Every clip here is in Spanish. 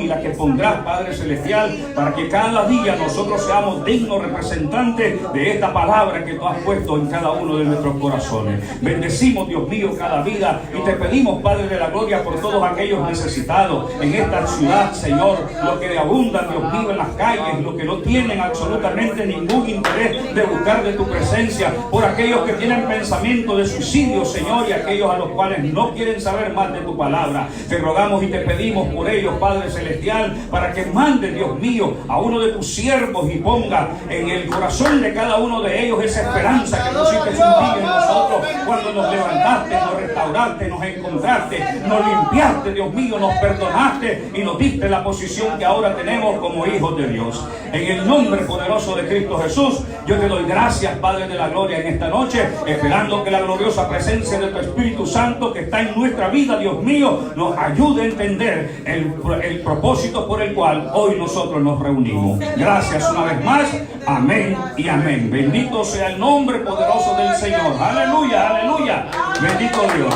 y la que pondrás, Padre Celestial, para que cada día nosotros seamos dignos representantes de esta palabra que tú has puesto en cada uno de nuestros corazones. Bendecimos, Dios mío, cada vida y te pedimos, Padre de la gloria, por todos aquellos necesitados en esta ciudad, Señor, los que abundan, Dios mío, en las calles, los que no tienen absolutamente ningún interés de buscar de tu presencia, por aquellos que tienen pensamiento de suicidio, Señor, y aquellos a los cuales no quieren saber más de tu palabra. Te rogamos y te pedimos por ellos, Padre Celestial, para que mande, Dios mío, a uno de tus siervos y ponga en el corazón de cada uno de ellos esa esperanza que pusiste un día en nosotros cuando nos levantaste, nos restauraste, nos encontraste, nos limpiaste, Dios mío, nos perdonaste y nos diste la posición que ahora tenemos como hijos de Dios. En el nombre poderoso de Cristo Jesús, yo te doy gracias, Padre de la gloria, en esta noche, esperando que la gloriosa presencia de tu Espíritu Santo que está en nuestra vida, Dios mío, nos ayude a entender el propósito por el cual hoy nosotros nos reunimos. Gracias una vez más. Amén y amén. Bendito sea el nombre poderoso del Señor. Aleluya, aleluya. Bendito Dios.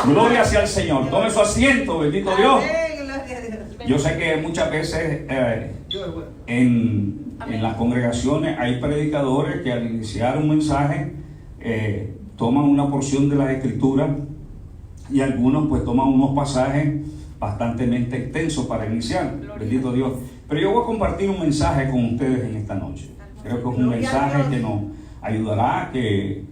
Gloria sea al Señor. Tome su asiento, bendito Dios. Yo sé que muchas veces en las congregaciones hay predicadores que al iniciar un mensaje toman una porción de las Escrituras y algunos pues toman unos pasajes bastante extensos para iniciar. Bendito Dios. Pero yo voy a compartir un mensaje con ustedes en esta noche. Creo que es un mensaje que nos ayudará, que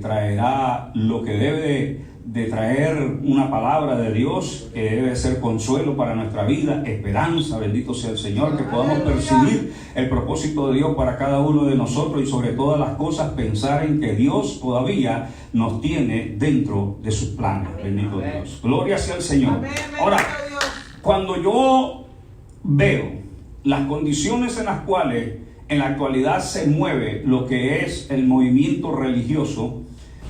traerá lo que debe de traer una palabra de Dios, que debe ser consuelo para nuestra vida, esperanza, bendito sea el Señor, que podamos percibir el propósito de Dios para cada uno de nosotros y sobre todas las cosas pensar en que Dios todavía nos tiene dentro de sus planes. Bendito Dios. Gloria sea el Señor. Ahora, cuando yo veo las condiciones en las cuales en la actualidad se mueve lo que es el movimiento religioso,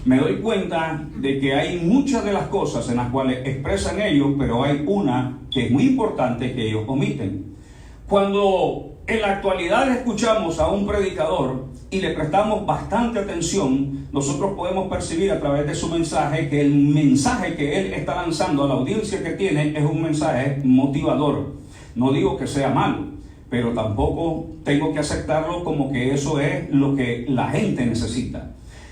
me doy cuenta de que hay muchas de las cosas en las cuales expresan ellos, pero hay una que es muy importante que ellos omiten. Cuando en la actualidad escuchamos a un predicador y le prestamos bastante atención, nosotros podemos percibir a través de su mensaje que el mensaje que él está lanzando a la audiencia que tiene es un mensaje motivador. No digo que sea malo, pero tampoco tengo que aceptarlo como que eso es lo que la gente necesita.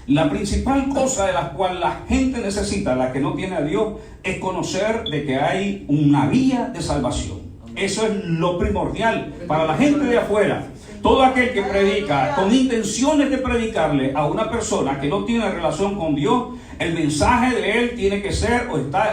La principal cosa de la cual la gente necesita, la que no tiene a Dios, es conocer de que hay una vía de salvación. Eso es lo primordial para la gente de afuera. Todo aquel que predica con intenciones de predicarle a una persona que no tiene relación con Dios, el mensaje de él tiene que ser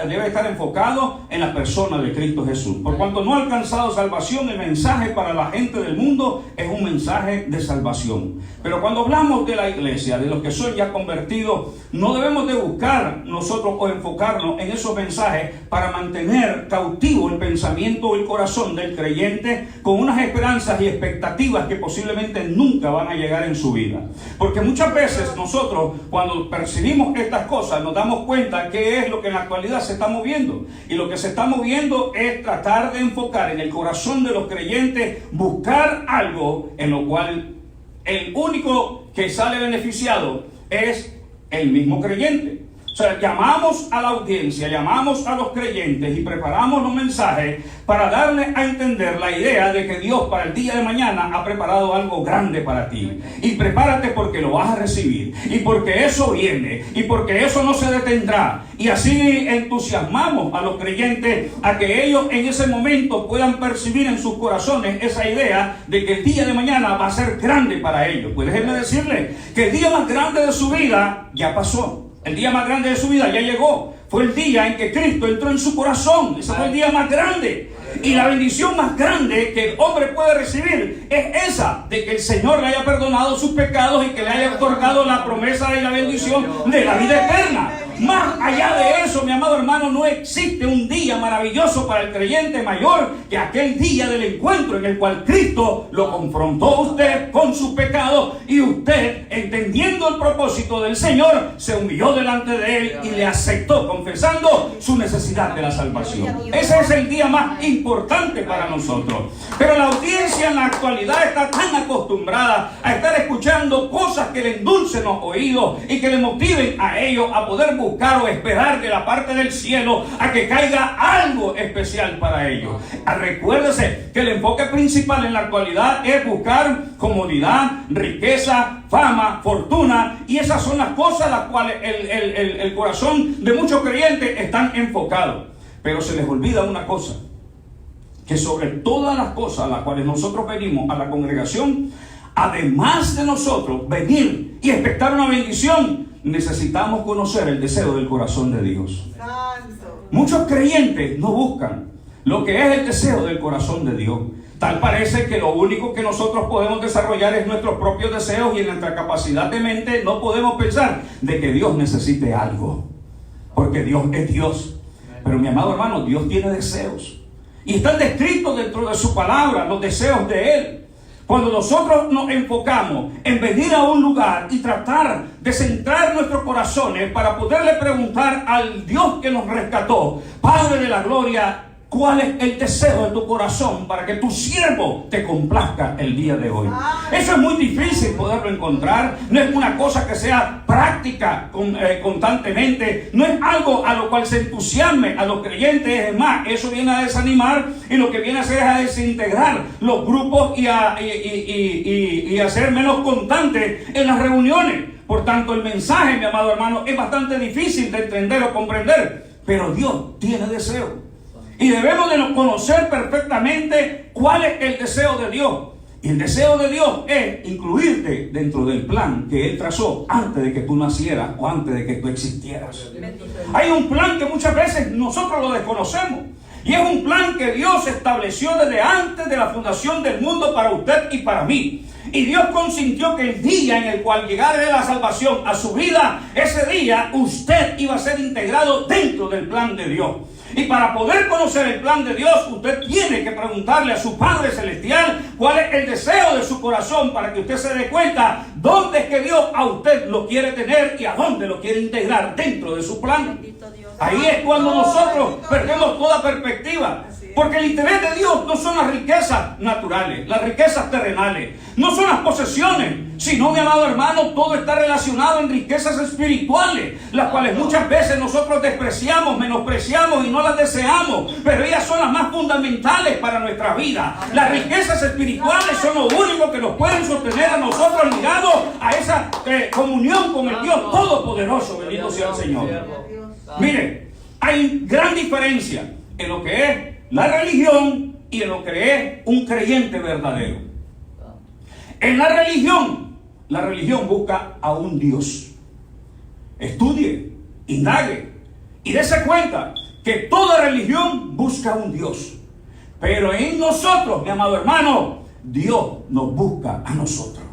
debe estar enfocado en la persona de Cristo Jesús. Por cuanto no ha alcanzado salvación, el mensaje para la gente del mundo es un mensaje de salvación. Pero cuando hablamos de la iglesia, de los que son ya convertidos, no debemos de buscar nosotros o enfocarnos en esos mensajes para mantener cautivo el pensamiento o el corazón del creyente con unas esperanzas y expectativas que posiblemente nunca van a llegar en su vida. Porque muchas veces nosotros, cuando percibimos estas cosas, nos damos cuenta que es lo que en la actualidad se está moviendo. Y lo que se está moviendo es tratar de enfocar en el corazón de los creyentes, buscar algo en lo cual el único que sale beneficiado es el mismo creyente. O sea, llamamos a la audiencia, llamamos a los creyentes y preparamos los mensajes para darle a entender la idea de que Dios para el día de mañana ha preparado algo grande para ti. Y prepárate porque lo vas a recibir. Y porque eso viene. Y porque eso no se detendrá. Y así entusiasmamos a los creyentes a que ellos en ese momento puedan percibir en sus corazones esa idea de que el día de mañana va a ser grande para ellos. Pues déjenme decirles que el día más grande de su vida ya pasó. El día más grande de su vida ya llegó. Fue el día en que Cristo entró en su corazón. Ese fue el día más grande. Y la bendición más grande que el hombre puede recibir es esa, de que el Señor le haya perdonado sus pecados y que le haya otorgado la promesa y la bendición de la vida eterna. Más allá de eso, mi amado hermano, no existe un día maravilloso para el creyente mayor que aquel día del encuentro en el cual Cristo lo confrontó a usted con sus pecados y usted, entendiendo el propósito del Señor, se humilló delante de Él y le aceptó, confesando su necesidad de la salvación. Ese es el día más importante para nosotros. Pero la audiencia en la actualidad está tan acostumbrada a estar escuchando cosas que le endulcen los oídos y que le motiven a ellos a poder buscar buscar o esperar de la parte del cielo a que caiga algo especial para ellos. Recuérdese que el enfoque principal en la actualidad es buscar comodidad, riqueza, fama, fortuna, y esas son las cosas a las cuales el corazón de muchos creyentes están enfocados. Pero se les olvida una cosa, que sobre todas las cosas a las cuales nosotros venimos a la congregación, además de nosotros venir y expectar una bendición, necesitamos conocer el deseo del corazón de Dios. Muchos creyentes no buscan lo que es el deseo del corazón de Dios. Tal parece que lo único que nosotros podemos desarrollar es nuestros propios deseos, y en nuestra capacidad de mente no podemos pensar de que Dios necesite algo, porque Dios es Dios. Pero mi amado hermano, Dios tiene deseos, y están descritos dentro de su palabra los deseos de Él. Cuando nosotros nos enfocamos en venir a un lugar y tratar de centrar nuestros corazones para poderle preguntar al Dios que nos rescató, Padre de la gloria, ¿cuál es el deseo de tu corazón para que tu siervo te complazca el día de hoy? Eso es muy difícil poderlo encontrar. No es una cosa que sea práctica constantemente. No es algo a lo cual se entusiasme a los creyentes. Es más, eso viene a desanimar, y lo que viene a hacer es a desintegrar los grupos y a ser menos constantes en las reuniones. Por tanto, el mensaje, mi amado hermano, es bastante difícil de entender o comprender. Pero Dios tiene deseo. Y debemos de conocer perfectamente cuál es el deseo de Dios. Y el deseo de Dios es incluirte dentro del plan que Él trazó antes de que tú nacieras o antes de que tú existieras. Hay un plan que muchas veces nosotros lo desconocemos. Y es un plan que Dios estableció desde antes de la fundación del mundo para usted y para mí. Y Dios consintió que el día en el cual llegara la salvación a su vida, ese día usted iba a ser integrado dentro del plan de Dios. Y para poder conocer el plan de Dios, usted tiene que preguntarle a su Padre Celestial cuál es el deseo de su corazón, para que usted se dé cuenta dónde es que Dios a usted lo quiere tener y a dónde lo quiere integrar dentro de su plan. Ahí es cuando nosotros perdemos toda perspectiva. Porque el interés de Dios no son las riquezas naturales, las riquezas terrenales, no son las posesiones, sino, mi amado hermano, todo está relacionado en riquezas espirituales, las cuales muchas veces nosotros despreciamos, menospreciamos y no las deseamos, pero ellas son las más fundamentales para nuestra vida. Las riquezas espirituales son lo único que nos pueden sostener a nosotros ligados a esa comunión con el Dios Todopoderoso. Bendito sea el Señor. Mire, hay gran diferencia en lo que es la religión y en lo que es un creyente verdadero. En la religión busca a un Dios. Estudie, indague y dése cuenta que toda religión busca a un Dios. Pero en nosotros, mi amado hermano, Dios nos busca a nosotros.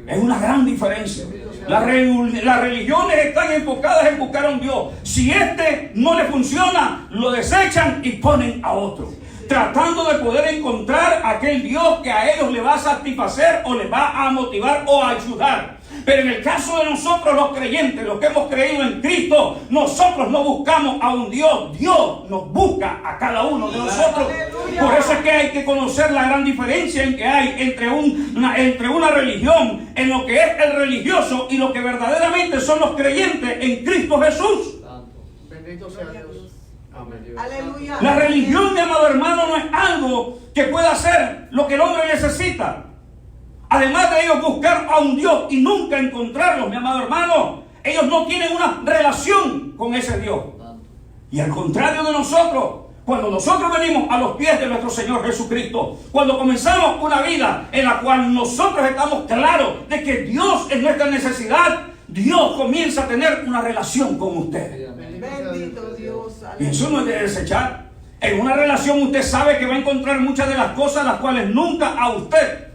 Es una gran diferencia. Las religiones están enfocadas en buscar a un Dios. Si este no le funciona, lo desechan y ponen a otro, tratando de poder encontrar aquel Dios que a ellos le va a satisfacer o les va a motivar o a ayudar. Pero en el caso de nosotros los creyentes, los que hemos creído en Cristo, nosotros no buscamos a un Dios. Dios nos busca a cada uno de nosotros. Por eso es que hay que conocer la gran diferencia en que hay entre una religión, en lo que es el religioso, y lo que verdaderamente son los creyentes en Cristo Jesús. Bendito sea Dios. Amén. Aleluya. La religión, mi amado hermano, no es algo que pueda hacer lo que el hombre necesita. Además de ellos buscar a un Dios y nunca encontrarlo, mi amado hermano, ellos no tienen una relación con ese Dios. Y al contrario de nosotros, cuando nosotros venimos a los pies de nuestro Señor Jesucristo, cuando comenzamos una vida en la cual nosotros estamos claros de que Dios es nuestra necesidad, Dios comienza a tener una relación con usted. Bendito Dios. Y eso no es de desechar. En una relación usted sabe que va a encontrar muchas de las cosas las cuales nunca a usted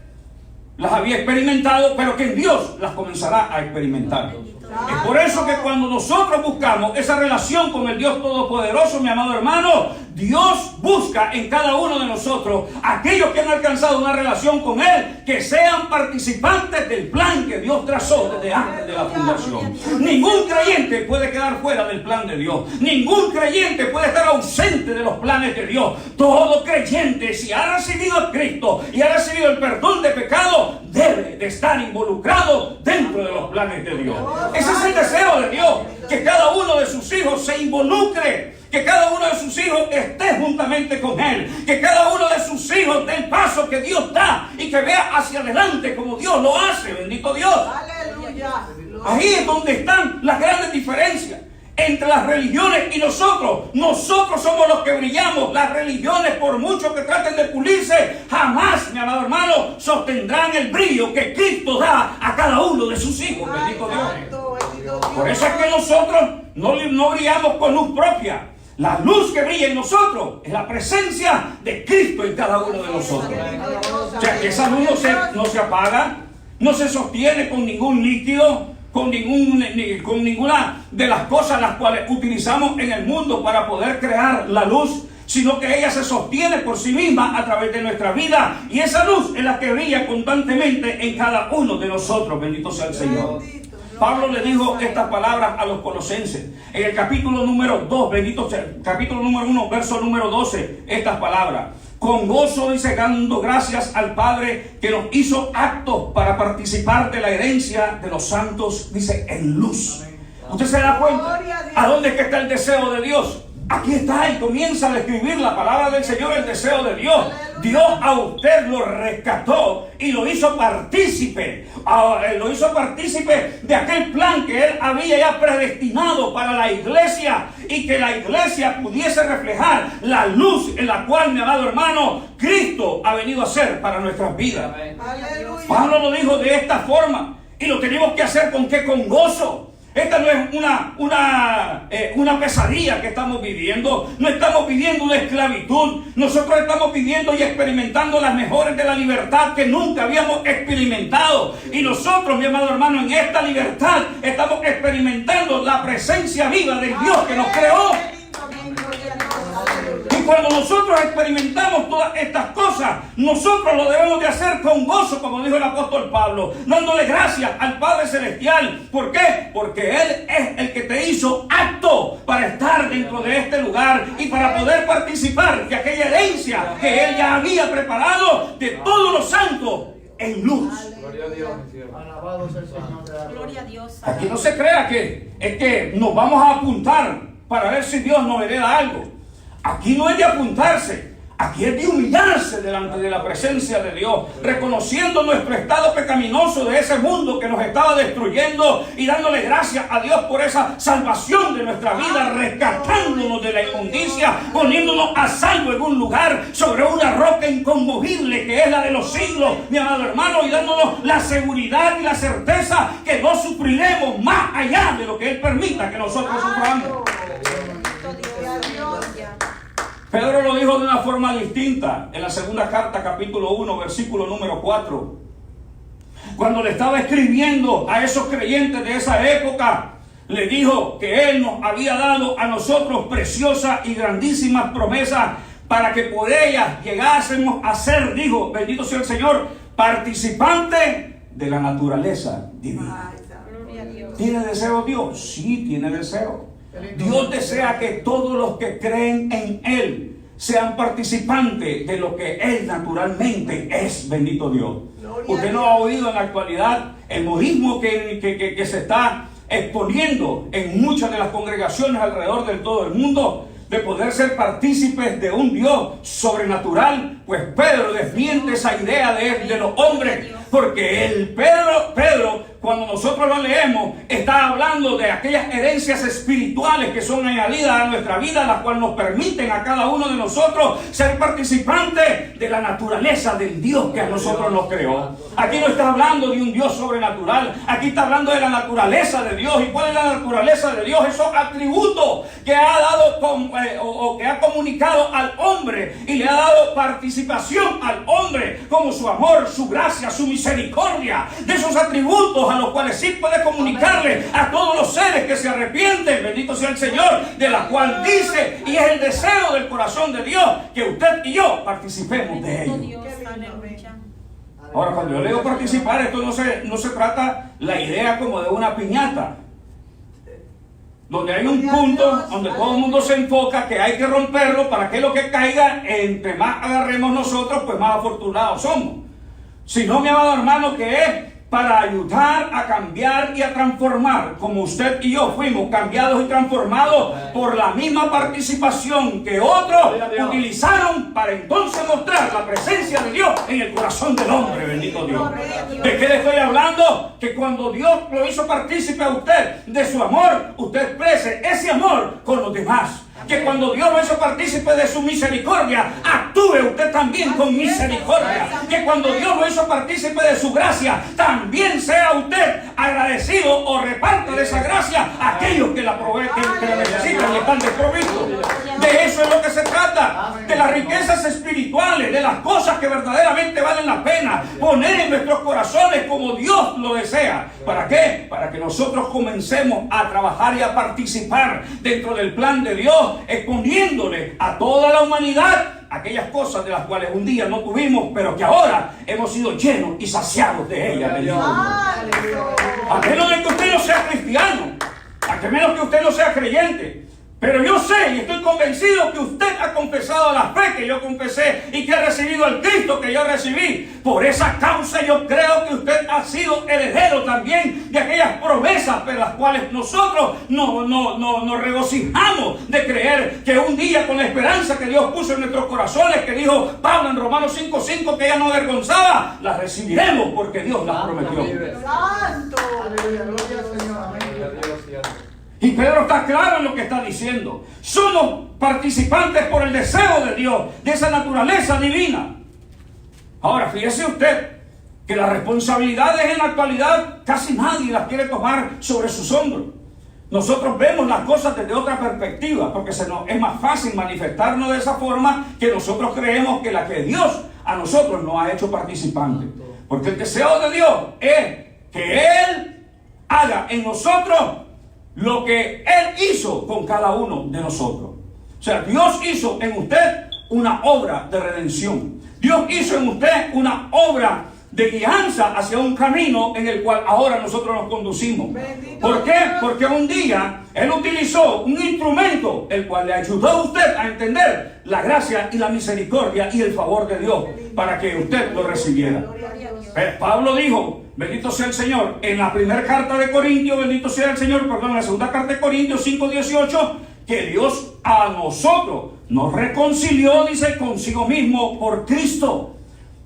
las había experimentado, pero que en Dios las comenzará a experimentar. Es por eso que cuando nosotros buscamos esa relación con el Dios Todopoderoso, mi amado hermano, Dios busca en cada uno de nosotros aquellos que han alcanzado una relación con Él, que sean participantes del plan que Dios trazó desde antes de la fundación. Ningún creyente puede quedar fuera del plan de Dios. Ningún creyente puede estar ausente de los planes de Dios. Todo creyente, si ha recibido a Cristo y ha recibido el perdón de pecado, debe de estar involucrado dentro de los planes de Dios. Ese es el deseo de Dios, que cada uno de sus hijos se involucre, que cada uno de sus hijos esté juntamente con Él, que cada uno de sus hijos dé el paso que Dios da y que vea hacia adelante como Dios lo hace. Bendito Dios. Aleluya. Ahí es donde están las grandes diferencias entre las religiones y nosotros. Nosotros somos los que brillamos. Las religiones, por mucho que traten de pulirse, jamás, mi amado hermano, sostendrán el brillo que Cristo da a cada uno de sus hijos. Bendito Dios. Por eso es que nosotros no brillamos con luz propia. La luz que brilla en nosotros es la presencia de Cristo en cada uno de nosotros. O sea, que esa luz no se apaga, no se sostiene con ningún líquido, con ninguna de las cosas las cuales utilizamos en el mundo para poder crear la luz, sino que ella se sostiene por sí misma a través de nuestra vida, y esa luz es la que brilla constantemente en cada uno de nosotros. Bendito sea el Señor. Pablo le dijo estas palabras a los colosenses en el capítulo número 2, bendito sea, capítulo número 1, verso número 12, estas palabras: con gozo, dice, dando gracias al Padre que nos hizo aptos para participar de la herencia de los santos, dice, en luz. ¿Usted se da cuenta a dónde es que está el deseo de Dios? Aquí está, y comienza a describir la palabra del Señor, el deseo de Dios. Dios a usted lo rescató y lo hizo partícipe. Lo hizo partícipe de aquel plan que Él había ya predestinado para la iglesia, y que la iglesia pudiese reflejar la luz en la cual, mi amado hermano, Cristo ha venido a ser para nuestras vidas. Aleluya. Pablo lo dijo de esta forma, y lo tenemos que hacer ¿con qué? Con gozo. Esta no es una pesadilla que estamos viviendo. No estamos viviendo una esclavitud. Nosotros estamos viviendo y experimentando las mejores de la libertad que nunca habíamos experimentado. Y nosotros, mi amado hermano, en esta libertad estamos experimentando la presencia viva del Dios que nos creó. Y cuando nosotros experimentamos todas estas cosas, nosotros lo debemos de hacer con gozo, como dijo el apóstol Pablo, dándole gracias al Padre Celestial. ¿Por qué? Porque Él es el que te hizo apto para estar dentro de este lugar y para poder participar de aquella herencia que Él ya había preparado de todos los santos en luz. Gloria a Dios. Alabado sea el Señor. Gloria a Dios. Aquí no se crea que es que nos vamos a apuntar para ver si Dios nos hereda algo. Aquí no es de apuntarse, aquí es de humillarse delante de la presencia de Dios, reconociendo nuestro estado pecaminoso de ese mundo que nos estaba destruyendo, y dándole gracias a Dios por esa salvación de nuestra vida, rescatándonos de la inmundicia, poniéndonos a salvo en un lugar sobre una roca inconmovible que es la de los siglos, mi amado hermano, y dándonos la seguridad y la certeza que no sufriremos más allá de lo que Él permita que nosotros suframos. Pedro lo dijo de una forma distinta en la segunda carta, capítulo 1, versículo número 4. Cuando le estaba escribiendo a esos creyentes de esa época, le dijo que Él nos había dado a nosotros preciosas y grandísimas promesas para que por ellas llegásemos a ser, dijo, bendito sea el Señor, participantes de la naturaleza divina. ¿Tiene deseo Dios? Sí, tiene deseo. Dios desea que todos los que creen en Él sean participantes de lo que Él naturalmente es, bendito Dios. Usted no ha oído en la actualidad el modismo que se está exponiendo en muchas de las congregaciones alrededor de todo el mundo, de poder ser partícipes de un Dios sobrenatural. Pues Pedro desmiente esa idea de los hombres, porque Pedro, cuando nosotros lo leemos, está hablando de aquellas herencias espirituales que son añadidas a nuestra vida, las cuales nos permiten a cada uno de nosotros ser participantes de la naturaleza del Dios que a nosotros nos creó. Aquí no está hablando de un Dios sobrenatural, aquí está hablando de la naturaleza de Dios. ¿Y cuál es la naturaleza de Dios? Esos atributos que ha dado que ha comunicado al hombre, y le ha dado participación al hombre, como su amor, su gracia, su misericordia, de esos atributos a los cuales sí puede comunicarle a todos los seres que se arrepienten, bendito sea el Señor, de la cual dice, y es el deseo del corazón de Dios, que usted y yo participemos de ello. Ahora, cuando yo le digo participar, esto no se trata la idea como de una piñata, donde hay un punto donde todo el mundo se enfoca que hay que romperlo para que lo que caiga, entre más agarremos nosotros, pues más afortunados somos. Sino, mi amado hermano, que es para ayudar a cambiar y a transformar, como usted y yo fuimos cambiados y transformados por la misma participación que otros utilizaron para entonces mostrar la presencia de Dios en el corazón del hombre. Bendito Dios. ¿De qué le estoy hablando? Que cuando Dios lo hizo partícipe a usted de su amor, usted exprese ese amor con los demás. Que cuando Dios lo hizo partícipe de su misericordia, actúe usted también con misericordia. Que cuando Dios lo hizo partícipe de su gracia, también sea usted agradecido o reparta de esa gracia a aquellos que la necesitan y están desprovistos. De eso es lo que se trata, de las riquezas espirituales, de las cosas que verdaderamente valen la pena poner en nuestros corazones como Dios lo desea. ¿Para qué? Para que nosotros comencemos a trabajar y a participar dentro del plan de Dios, exponiéndole a toda la humanidad aquellas cosas de las cuales un día no tuvimos, pero que ahora hemos sido llenos y saciados de ellas. A menos de que usted no sea cristiano, a menos que usted no sea creyente. Pero yo sé y estoy convencido que usted ha confesado la fe que yo confesé y que ha recibido al Cristo que yo recibí. Por esa causa yo creo que usted ha sido heredero también de aquellas promesas por las cuales nosotros nos regocijamos de creer que un día, con la esperanza que Dios puso en nuestros corazones, que dijo Pablo en Romanos 5:5 que ella no avergonzaba, las recibiremos porque Dios las prometió. Santo. Aleluya, gloria al Señor. Amén. Y Pedro está claro en lo que está diciendo. Somos participantes por el deseo de Dios, de esa naturaleza divina. Ahora, fíjese usted que las responsabilidades en la actualidad casi nadie las quiere tomar sobre sus hombros. Nosotros vemos las cosas desde otra perspectiva, porque es más fácil manifestarnos de esa forma que nosotros creemos que la que Dios a nosotros nos ha hecho participantes. Porque el deseo de Dios es que Él haga en nosotros lo que Él hizo con cada uno de nosotros. O sea, Dios hizo en usted una obra de redención. Dios hizo en usted una obra de guianza hacia un camino en el cual ahora nosotros nos conducimos. ¿Por qué? Porque un día Él utilizó un instrumento el cual le ayudó a usted a entender la gracia y la misericordia y el favor de Dios para que usted lo recibiera. Pablo dijo, bendito sea el Señor, en la primera carta de Corintios, bendito sea el Señor, perdón, en la segunda carta de Corintios 5:18, que Dios a nosotros nos reconcilió, dice, consigo mismo por Cristo.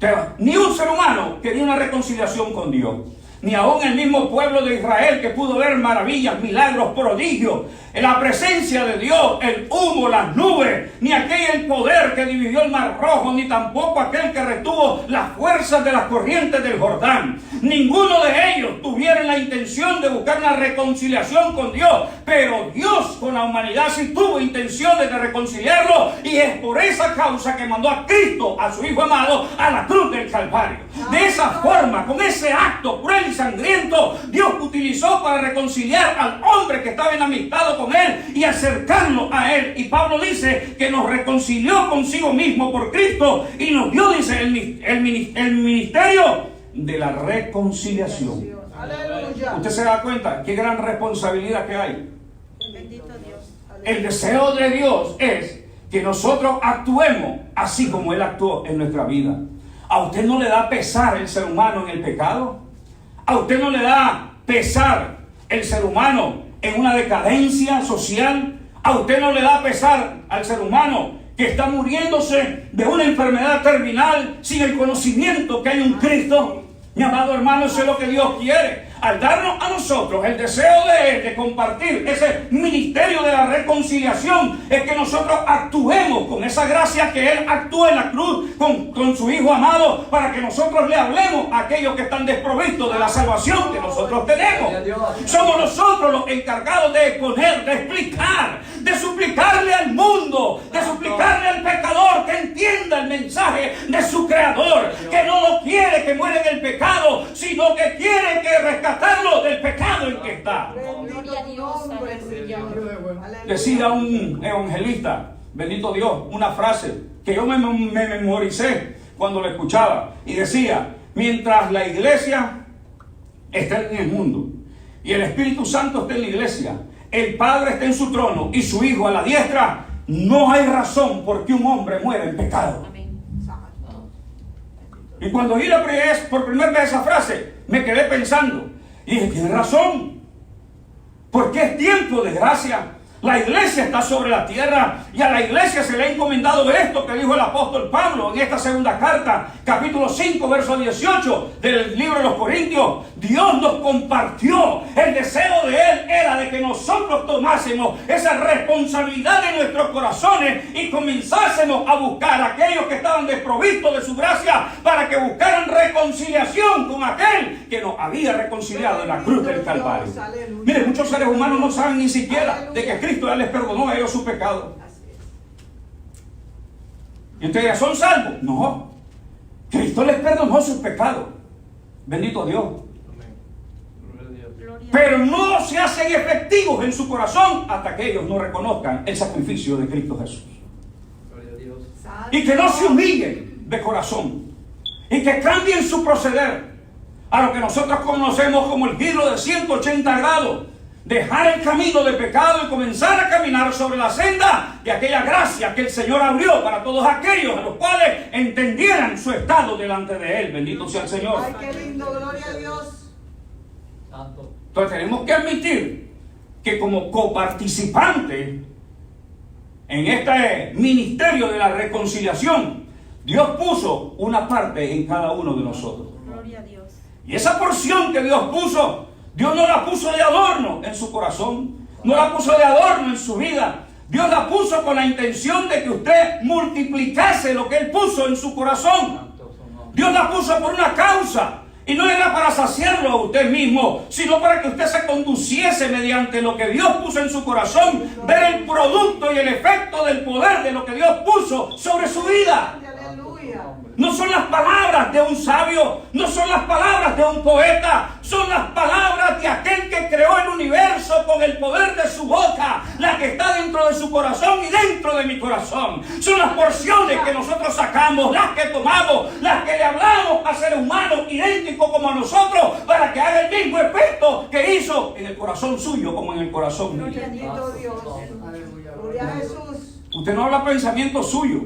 Pero ni un ser humano quería una reconciliación con Dios. Ni aún el mismo pueblo de Israel, que pudo ver maravillas, milagros, prodigios, en la presencia de Dios, el humo, las nubes, ni aquel poder que dividió el mar rojo, ni tampoco aquel que retuvo las fuerzas de las corrientes del Jordán. Ninguno de ellos tuvieron la intención de buscar una reconciliación con Dios, pero Dios con la humanidad sí tuvo intenciones de reconciliarlo, y es por esa causa que mandó a Cristo, a su Hijo amado, a la cruz del Calvario. De esa forma, con ese acto cruel y sangriento, Dios utilizó para reconciliar al hombre que estaba enemistado con Él y acercarlo a Él. Y Pablo dice que nos reconcilió consigo mismo por Cristo y nos dio, dice, el ministerio de la reconciliación. Aleluya. Usted se da cuenta qué gran responsabilidad que hay. Bendito Dios. El deseo de Dios es que nosotros actuemos así como Él actuó en nuestra vida. ¿A usted no le da pesar el ser humano en el pecado? ¿A usted no le da pesar el ser humano en una decadencia social? ¿A usted no le da pesar al ser humano que está muriéndose de una enfermedad terminal sin el conocimiento que hay un Cristo? Mi amado hermano, eso es lo que Dios quiere. Al darnos a nosotros el deseo de Él, de compartir ese ministerio de la reconciliación, es que nosotros actuemos con esa gracia que Él actuó en la cruz con su Hijo amado, para que nosotros le hablemos a aquellos que están desprovistos de la salvación que nosotros tenemos. Somos nosotros los encargados de exponer, de explicar, de suplicarle al mundo, de suplicarle al pecador que entienda el mensaje de su Creador, que no lo quiere que muera en el pecado, sino que quiere que rescatarlo del pecado en que está. Gloria a Dios. Aleluya. Decía un evangelista, bendito Dios, una frase que yo me memoricé cuando la escuchaba, y decía: mientras la iglesia está en el mundo y el Espíritu Santo está en la iglesia, el Padre está en su trono y su Hijo a la diestra, no hay razón por que un hombre muera en pecado. Amén. Y cuando oí por primera vez esa frase, me quedé pensando y dije, tiene razón, porque es tiempo de gracia. La iglesia está sobre la tierra y a la iglesia se le ha encomendado esto que dijo el apóstol Pablo en esta segunda carta, capítulo 5, verso 18 del libro de los Corintios. Dios nos compartió, el deseo de Él era de que nosotros tomásemos esa responsabilidad en nuestros corazones y comenzásemos a buscar a aquellos que estaban desprovistos de su gracia para que buscaran reconciliación con aquel que nos había reconciliado en la cruz del Calvario. Mire, muchos seres humanos no saben ni siquiera de que Cristo ya les perdonó a ellos su pecado. Y ustedes ya son salvos. No, Cristo les perdonó sus pecados. Bendito Dios. Pero no se hacen efectivos en su corazón hasta que ellos no reconozcan el sacrificio de Cristo Jesús. Y que no se humillen de corazón. Y que cambien su proceder a lo que nosotros conocemos como el giro de 180 grados. Dejar el camino de pecado y comenzar a caminar sobre la senda de aquella gracia que el Señor abrió para todos aquellos a los cuales entendieran su estado delante de Él. Bendito sea el Señor. Ay, qué lindo, gloria a Dios. Entonces tenemos que admitir que como coparticipantes en este ministerio de la reconciliación, Dios puso una parte en cada uno de nosotros. Gloria a Dios. Y esa porción que Dios puso, Dios no la puso de adorno en su corazón, no la puso de adorno en su vida. Dios la puso con la intención de que usted multiplicase lo que Él puso en su corazón. Dios la puso por una causa. Y no era para saciarlo a usted mismo, sino para que usted se conduciese mediante lo que Dios puso en su corazón, ver el producto y el efecto del poder de lo que Dios puso sobre su vida. No son las palabras de un sabio, no son las palabras de un poeta, son las palabras de aquel que creó el universo con el poder de su boca, la que está dentro de su corazón y dentro de mi corazón. Son las porciones que nosotros sacamos, las que tomamos, las que le hablamos a seres humanos idénticos como a nosotros, para que haga el mismo efecto que hizo en el corazón suyo como en el corazón mío. Bendito Dios. Gloria a Jesús. Usted no habla pensamiento suyo.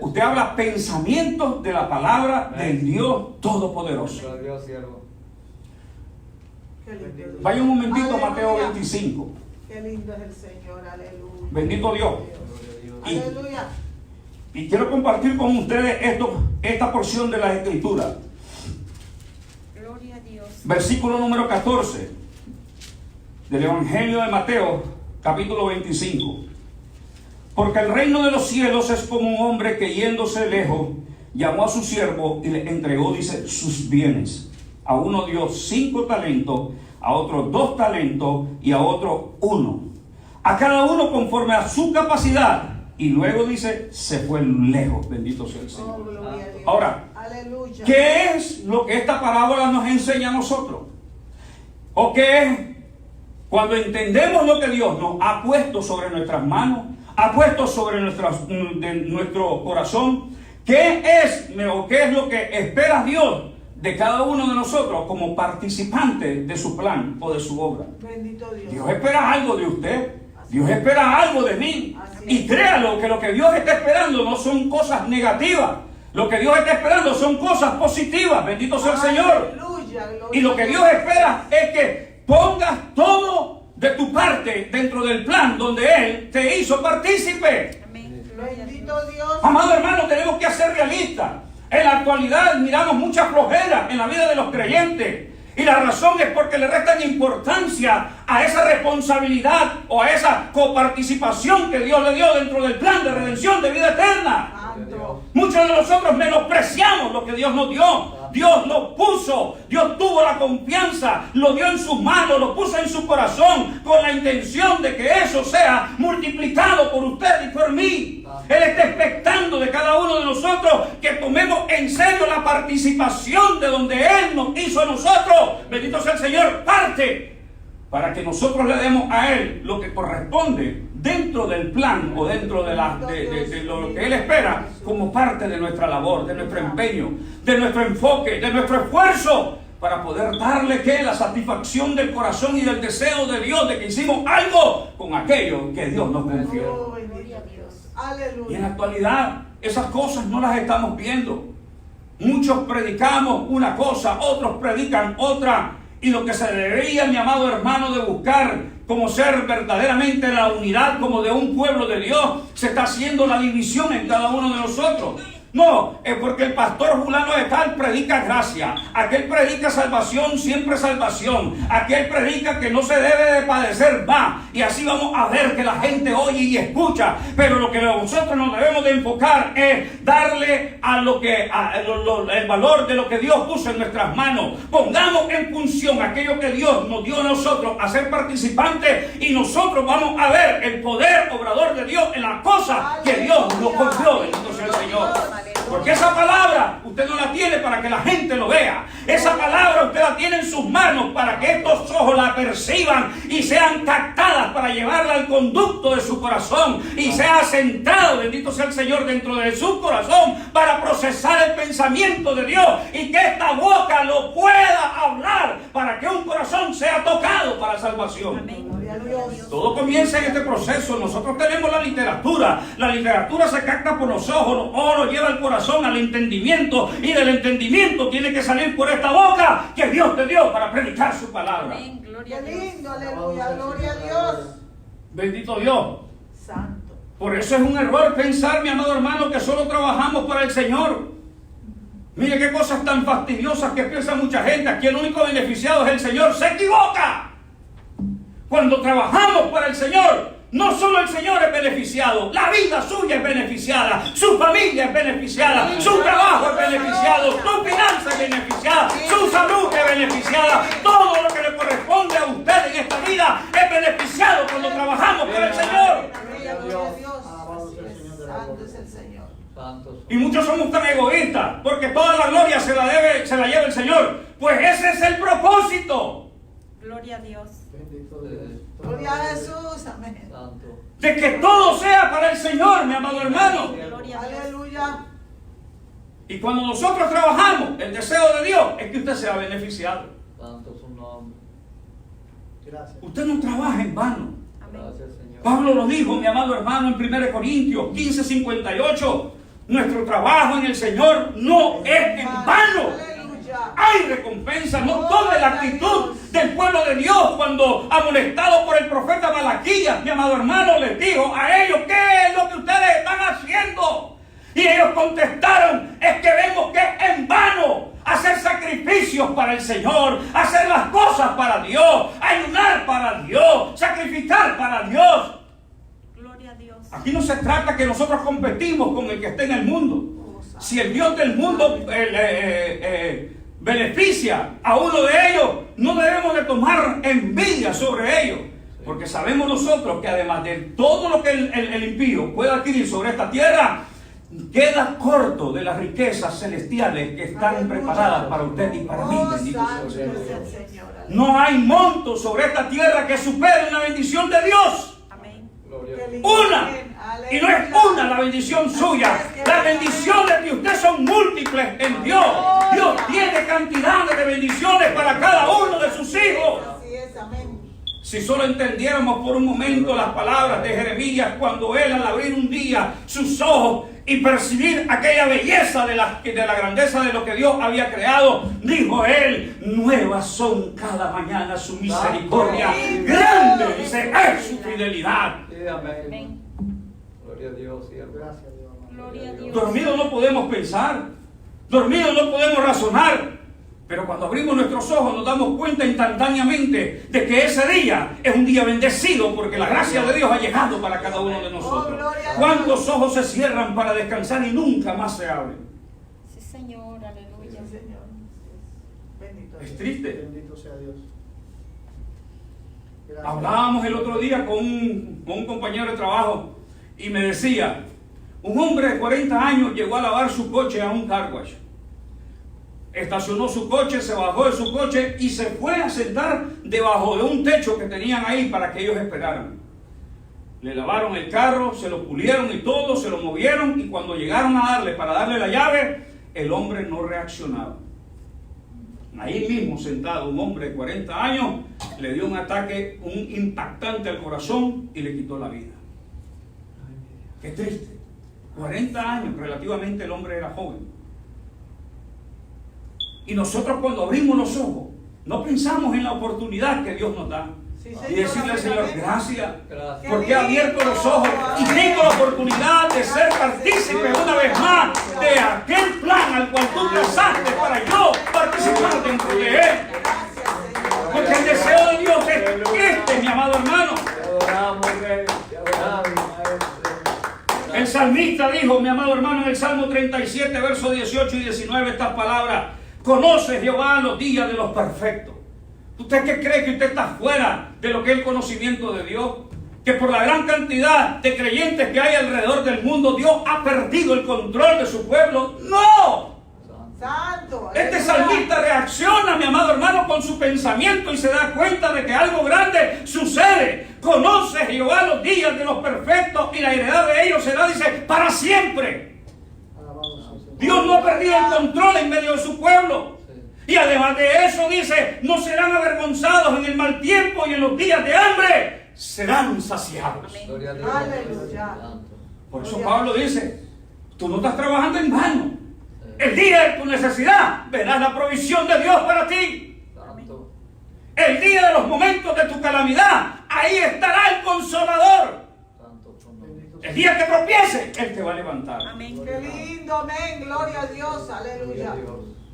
Usted habla pensamientos de la palabra del Dios Todopoderoso. Vaya un momentito a Mateo 25. Qué lindo es el Señor, aleluya. Bendito Dios. Aleluya. Y quiero compartir con ustedes esta porción de la Escritura. Gloria a Dios. Versículo número 14 del Evangelio de Mateo, capítulo 25. Porque el reino de los cielos es como un hombre que yéndose lejos, llamó a su siervo y le entregó, dice, sus bienes. A uno dio 5 talentos, a otro 2 talentos y a otro 1. A cada uno conforme a su capacidad. Y luego dice, se fue lejos. Bendito sea el Señor. Oh, gloria a Dios. Ahora, aleluya. ¿qué es lo que esta parábola nos enseña a nosotros? ¿O qué es cuando entendemos lo que Dios nos ha puesto sobre nuestras manos, ha puesto sobre nuestro corazón? ¿Qué es o qué es lo que espera Dios de cada uno de nosotros como participantes de su plan o de su obra? Bendito Dios. Dios espera algo de usted. Dios espera algo de mí. Así Y es. créalo que lo que Dios está esperando no son cosas negativas. Lo que Dios está esperando son cosas positivas. Bendito sea el Señor. Aleluya, gloria Y lo que a Dios espera es que pongas todo de tu parte dentro del plan donde Él te hizo partícipe. Amén. Gloria a Dios. Bendito Dios. Amado hermano, tenemos que ser realistas. En la actualidad miramos mucha flojera en la vida de los creyentes. Y la razón es porque le restan importancia a esa responsabilidad o a esa coparticipación que Dios le dio dentro del plan de redención de vida eterna. Santo. Muchos de nosotros menospreciamos lo que Dios nos dio. Dios lo puso, Dios tuvo la confianza, lo dio en sus manos, lo puso en su corazón con la intención de que eso sea multiplicado por usted y por mí. Él está expectando de cada uno de nosotros que tomemos en serio la participación de donde Él nos hizo a nosotros. Bendito sea el Señor, parte, para que nosotros le demos a Él lo que corresponde dentro del plan o dentro de lo que Él espera como parte de nuestra labor, de nuestro empeño, de nuestro enfoque, de nuestro esfuerzo, para poder darle que la satisfacción del corazón y del deseo de Dios de que hicimos algo con aquello que Dios nos confió. Oh, bendito Dios. Y en la Aleluya. actualidad esas cosas no las estamos viendo. Muchos predicamos una cosa, otros predican otra. Y lo que se debería, mi amado hermano, de buscar como ser verdaderamente la unidad como de un pueblo de Dios, se está haciendo la división en cada uno de nosotros. No, es porque el pastor fulano de tal predica gracia, aquel predica salvación, siempre salvación, aquel predica que no se debe de padecer más, y así vamos a ver que la gente oye y escucha. Pero lo que nosotros nos debemos de enfocar es darle a el valor de lo que Dios puso en nuestras manos. Pongamos en función aquello que Dios nos dio a nosotros a ser participantes, y nosotros vamos a ver el poder obrador de Dios en las cosas que Dios nos confió. Bendito sea el Señor. Porque esa palabra usted no la tiene para que la gente lo vea. Esa palabra usted la tiene en sus manos para que estos ojos la perciban y sean captadas para llevarla al conducto de su corazón y sea centrado, bendito sea el Señor, dentro de su corazón para procesar el pensamiento de Dios, y que esta boca lo pueda hablar para que un corazón sea tocado para salvación. Amén. Gloria a Dios. Todo comienza en este proceso. Nosotros tenemos la literatura. La literatura se capta por los ojos, los ojos lleva el corazón al entendimiento, y del entendimiento tiene que salir por esta boca que Dios te dio para predicar su palabra. Amén. Gloria a Qué Dios. lindo, aleluya, gloria a Dios. Bendito Dios. Santo. Por eso es un error pensar, mi amado hermano, que solo trabajamos para el Señor. Mire qué cosas tan fastidiosas que piensa mucha gente. Aquí el único beneficiado es el Señor. Se equivoca. Cuando trabajamos para el Señor, no solo el Señor es beneficiado, la vida suya es beneficiada, su familia es beneficiada, su trabajo es beneficiado, su finanza es beneficiada, su salud es beneficiada. Todo lo que le corresponde a usted en esta vida es beneficiado cuando trabajamos para el Señor. Gloria a Dios. Así es. Santo es el Señor. Y muchos somos tan egoístas porque toda la gloria se la lleva el Señor. Pues ese es el propósito. Gloria a Dios. Gloria a Jesús. Amén. De que todo sea para el Señor, mi amado hermano. Gloria a Dios. Aleluya. Y cuando nosotros trabajamos, el deseo de Dios es que usted sea beneficiado. Santo su nombre. Gracias. Usted no trabaja en vano. Amén. Gracias, Señor. Pablo lo dijo, mi amado hermano, en 1 Corintios 15:58. Nuestro trabajo en el Señor no es en vano. Aleluya. Hay recompensa. No tome la actitud del pueblo de Dios cuando, amonestado por el profeta Malaquías, mi amado hermano, les dijo a ellos: ¿qué es lo que ustedes están haciendo? Y ellos contestaron: es que vemos que es en vano hacer sacrificios para el Señor, hacer las cosas para Dios, ayunar para Dios, sacrificar para Dios. Gloria a Dios. Aquí no se trata que nosotros competimos con el que esté en el mundo. Si el Dios del mundo beneficia a uno de ellos, no debemos de tomar envidia sobre ellos, porque sabemos nosotros que además de todo lo que el impío pueda adquirir sobre esta tierra, queda corto de las riquezas celestiales que están Aleluya. preparadas para usted y para mí. Oh, Bendito sea santo el es Señor. el Señor. Aleluya. No hay monto sobre esta tierra que supere una bendición de Dios. Amén. Gloria Qué a lindo. Una. Amén. Y no es una la bendición suya. Las bendiciones de usted son múltiples en Dios. Dios tiene cantidades de bendiciones para cada uno de sus hijos. Así es, amén. Si solo entendiéramos por un momento las palabras de Jeremías, cuando él, al abrir un día sus ojos y percibir aquella belleza de la grandeza de lo que Dios había creado, dijo él: nuevas son cada mañana su misericordia, grande dice es su fidelidad. Sí, amén. Amén. Gloria a Dios, siervo. Gracias, Dios. Gloria a Dios. Dormidos no podemos pensar, dormidos no podemos razonar, pero cuando abrimos nuestros ojos nos damos cuenta instantáneamente de que ese día es un día bendecido, porque la gracia de Dios ha llegado para cada uno de nosotros. ¿Cuántos ojos se cierran para descansar y nunca más se abren? Sí, Señor. Aleluya. Sí, Señor. Bendito Es Dios. triste. Bendito sea Dios. Gracias. Hablábamos el otro día con un compañero de trabajo y me decía: un hombre de 40 años llegó a lavar su coche a un car wash. Estacionó su coche, se bajó de su coche y se fue a sentar debajo de un techo que tenían ahí para que ellos esperaran. Le lavaron el carro, se lo pulieron y todo, se lo movieron, y cuando llegaron a para darle la llave, el hombre no reaccionaba. Ahí mismo sentado, un hombre de 40 años le dio un ataque, un impactante al corazón, y le quitó la vida. Qué triste. 40 años, relativamente el hombre era joven. Y nosotros cuando abrimos los ojos, no pensamos en la oportunidad que Dios nos da. Sí, Y decirle al Señor, gracias, Gracias. porque he abierto los ojos y tengo la oportunidad de ser partícipe una vez más de aquel plan al cual tú trazaste para yo participar dentro de él. Porque el deseo de Dios es mi amado hermano. Te adoramos, Rey. Te adoramos, Maestro. El salmista dijo, mi amado hermano, en el Salmo 37, versos 18 y 19, estas palabras: conoce Jehová los días de los perfectos. ¿Usted qué cree que usted está fuera de lo que es el conocimiento de Dios? Que por la gran cantidad de creyentes que hay alrededor del mundo, Dios ha perdido el control de su pueblo. ¡No! Santo. Este aleluya. salmista reacciona, mi amado hermano, con su pensamiento y se da cuenta de que algo grande sucede. Conoce Jehová los días de los perfectos y la heredad de ellos será, dice, para siempre. Alabado sea el Señor. Dios no ha perdido el control en medio de su pueblo. Y además de eso dice, no serán avergonzados en el mal tiempo y en los días de hambre serán saciados. Gloria a Dios. Aleluya. Santo. Por eso Pablo dice, tú no estás trabajando en vano. El día de tu necesidad verás la provisión de Dios para ti. Santo. El día de los momentos de tu calamidad, ahí estará el Consolador. Santo tu nombre. Bendito sea. El día que tropiece, Él te va a levantar. Amén. Qué lindo, amén. Gloria a Dios. Gloria Aleluya. a Dios.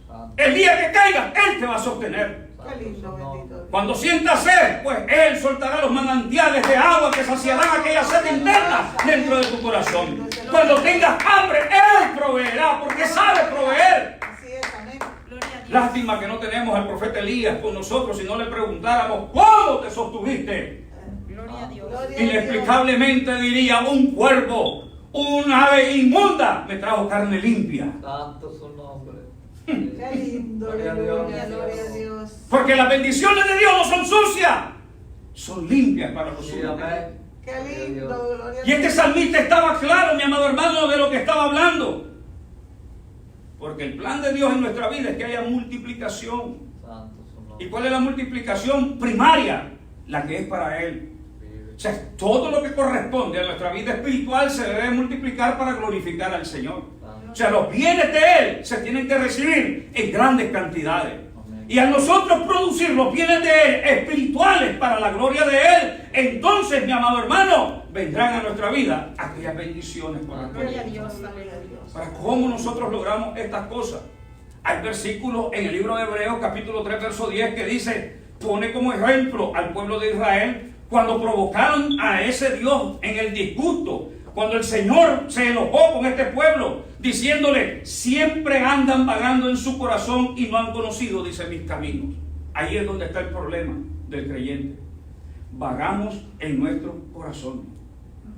Santo. El día que caigas, Él te va a sostener. Qué lindo, bendito Dios. Cuando sientas sed, pues Él soltará los manantiales de agua que saciarán aquella sed interna dentro de tu corazón. Cuando tengas hambre, Él proveerá, porque sabe proveer. Así es, amén. Gloria a Dios. Lástima que no tenemos al profeta Elías con nosotros, si no le preguntáramos, ¿cómo te sostuviste? Gloria a Dios. Gloria a Dios. Inexplicablemente diría, un cuervo, un ave inmunda, me trajo carne limpia. Santo su nombre. Qué lindo, Gloria a aleluya. Dios. Gloria a Dios. Porque las bendiciones de Dios no son sucias, son limpias para los Sí, suyos. amén. Qué lindo, gloria a Y este Dios. salmista estaba claro, mi amado hermano, de lo que estaba hablando. Porque el plan de Dios en nuestra vida es que haya multiplicación. Santo su ¿Y nombre. cuál es la multiplicación primaria? La que es para Él. O sea, todo lo que corresponde a nuestra vida espiritual se debe multiplicar para glorificar al Señor. O sea, los bienes de Él se tienen que recibir en grandes cantidades. Y a nosotros producir los bienes de Él espirituales para la gloria de Él, entonces, mi amado hermano, vendrán a nuestra vida aquellas bendiciones para Gloria a nosotros. Dios. Aleluya. Para cómo nosotros logramos estas cosas. Hay versículos en el libro de Hebreos, capítulo 3, verso 10, que dice, pone como ejemplo al pueblo de Israel cuando provocaron a ese Dios en el disgusto, cuando el Señor se enojó con este pueblo, diciéndole, siempre andan vagando en su corazón y no han conocido, dice, mis caminos. Ahí es donde está el problema del creyente. Vagamos en nuestro corazón,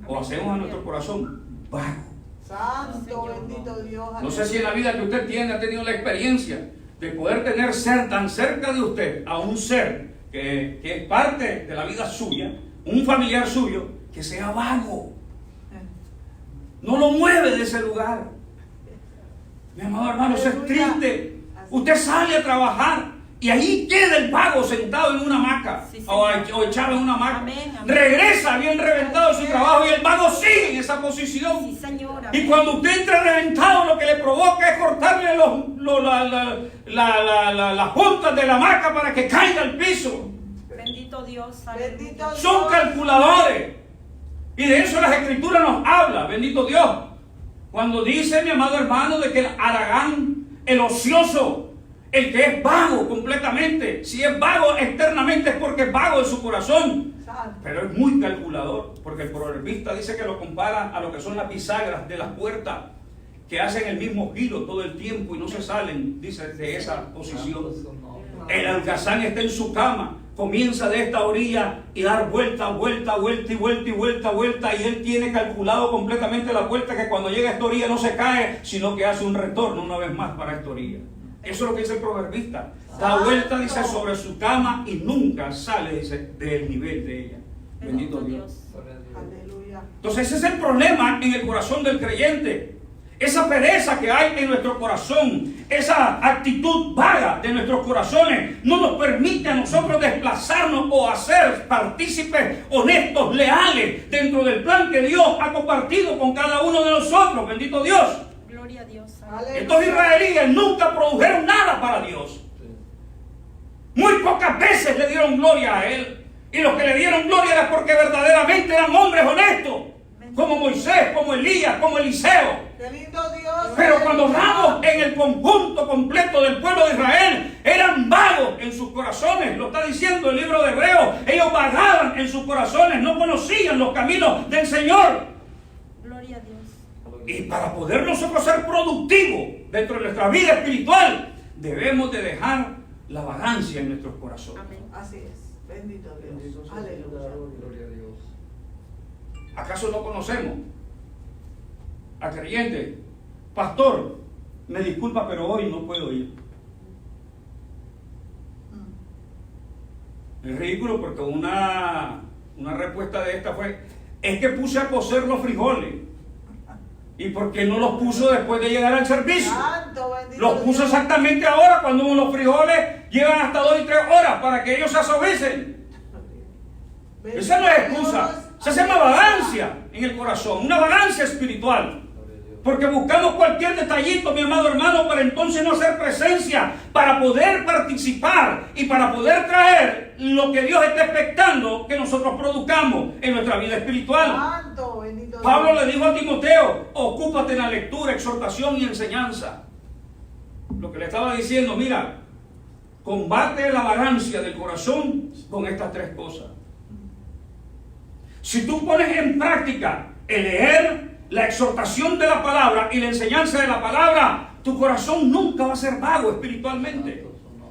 o hacemos a nuestro corazón vago. Santo, bendito Dios. No sé si en la vida que usted tiene ha tenido la experiencia de poder tener ser tan cerca de usted a un ser que es parte de la vida suya, un familiar suyo, que sea vago. No lo mueve de ese lugar. Mi amado hermano, eso es triste. Usted sale a trabajar y ahí queda el vago sentado en una hamaca, Sí, o echado en una hamaca. Amén, amén. Regresa bien reventado de su trabajo y el vago sigue en esa posición. Sí, Señor. Y Amén. cuando usted entra reventado, lo que le provoca es cortarle las puntas de la hamaca para que caiga al piso. Bendito Dios. Bendito Aleluya. Dios. Son calculadores. Y de eso las Escrituras nos habla, bendito Dios. Cuando dice, mi amado hermano, de que el haragán, el ocioso, el que es vago completamente, si es vago externamente es porque es vago en su corazón. Santo. Pero es muy calculador, porque el proverbista dice que lo compara a lo que son las bisagras de las puertas, que hacen el mismo giro todo el tiempo y no se salen, dice, de esa posición. Santo su nombre. El algazán está en su cama, comienza de esta orilla y dar vuelta, vuelta, vuelta y vuelta y vuelta, vuelta, y él tiene calculado completamente la vuelta, que cuando llega a esta orilla no se cae, sino que hace un retorno una vez más para esta orilla. Eso es lo que dice el proverbista. Da vuelta, dice, sobre su cama y nunca sale, dice, del nivel de ella. Bendito Dios. Gloria a Dios. Aleluya. Entonces ese es el problema en el corazón del creyente. Esa pereza que hay en nuestro corazón, esa actitud vaga de nuestros corazones, no nos permite a nosotros desplazarnos o hacer partícipes honestos, leales, dentro del plan que Dios ha compartido con cada uno de nosotros. Bendito Dios. Gloria a Dios. Aleluya. Estos israelíes nunca produjeron nada para Dios. Muy pocas veces le dieron gloria a Él. Y los que le dieron gloria era porque verdaderamente eran hombres honestos. Como Moisés, como Elías, como Eliseo. Qué lindo Dios. Pero cuando hablamos en el conjunto completo del pueblo de Israel, eran vagos en sus corazones. Lo está diciendo el libro de Hebreos. Ellos vagaban en sus corazones, no conocían los caminos del Señor. Gloria a Dios. Y para poder nosotros ser productivos dentro de nuestra vida espiritual, debemos de dejar la vagancia en nuestros corazones. Amén. Así es. Bendito Dios. Bendito sea el Señor de la Aleluya. gloria. Gloria a Dios. ¿Acaso no conocemos a creyentes? Pastor, me disculpa, pero hoy no puedo ir. Es ridículo porque una respuesta de esta fue: es que puse a cocer los frijoles. ¿Y por qué no los puso después de llegar al servicio? Santo, bendito Los puso Dios. exactamente ahora, cuando los frijoles llevan hasta 2 y 3 horas para que ellos se asovicen. Bendito Esa no es Dios. excusa. Esa se llama vagancia en el corazón, una vagancia espiritual. Porque buscamos cualquier detallito, mi amado hermano, para entonces no hacer presencia, para poder participar y para poder traer lo que Dios está expectando que nosotros produzcamos en nuestra vida espiritual. Santo, bendito Dios. Pablo le dijo a Timoteo: ocúpate en la lectura, exhortación y enseñanza. Lo que le estaba diciendo: mira, combate la vagancia del corazón con estas 3 cosas. Si tú pones en práctica el leer, la exhortación de la palabra y la enseñanza de la palabra, tu corazón nunca va a ser vago espiritualmente.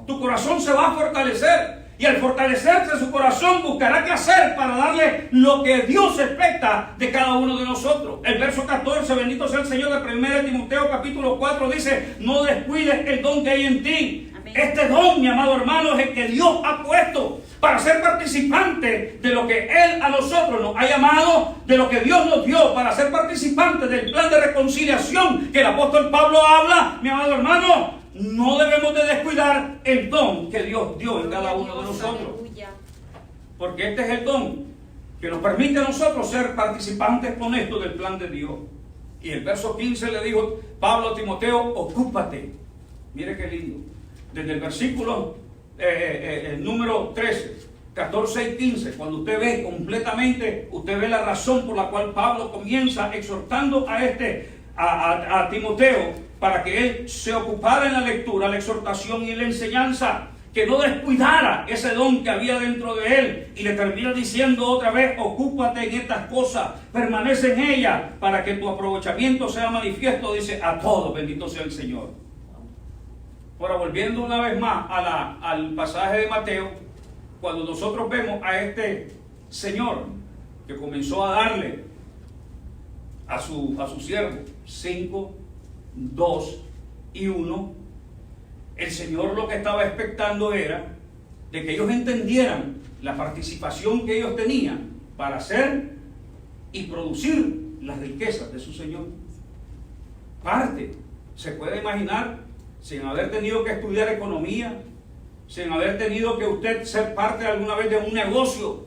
Tu corazón se va a fortalecer. Y al fortalecerse su corazón buscará qué hacer para darle lo que Dios expecta de cada uno de nosotros. El verso 14, bendito sea el Señor, de 1 Timoteo capítulo 4 dice: no descuides el don que hay en ti. Amén. Este don, mi amado hermano, es el que Dios ha puesto para ser participante de lo que Él a nosotros nos ha llamado, de lo que Dios nos dio, para ser participante del plan de reconciliación que el apóstol Pablo habla. Mi amado hermano, no debemos de descuidar el don que Dios dio en cada uno de nosotros, Aleluya. porque este es el don que nos permite a nosotros ser participantes honestos del plan de Dios. Y el verso 15 le dijo Pablo a Timoteo: ocúpate. Mire qué lindo. Desde el versículo el número 13, 14 y 15, cuando usted ve completamente, usted ve la razón por la cual Pablo comienza exhortando a Timoteo para que él se ocupara en la lectura, la exhortación y la enseñanza, que no descuidara ese don que había dentro de él, y le termina diciendo otra vez: ocúpate en estas cosas, permanece en ellas, para que tu aprovechamiento sea manifiesto, dice, a todos. Bendito sea el Señor. Ahora, volviendo una vez más al pasaje de Mateo, cuando nosotros vemos a este señor que comenzó a darle a su siervo 5, 2 y 1, el Señor lo que estaba expectando era de que ellos entendieran la participación que ellos tenían para hacer y producir las riquezas de su Señor. Parte, se puede imaginar, sin haber tenido que estudiar economía, sin haber tenido que usted ser parte alguna vez de un negocio,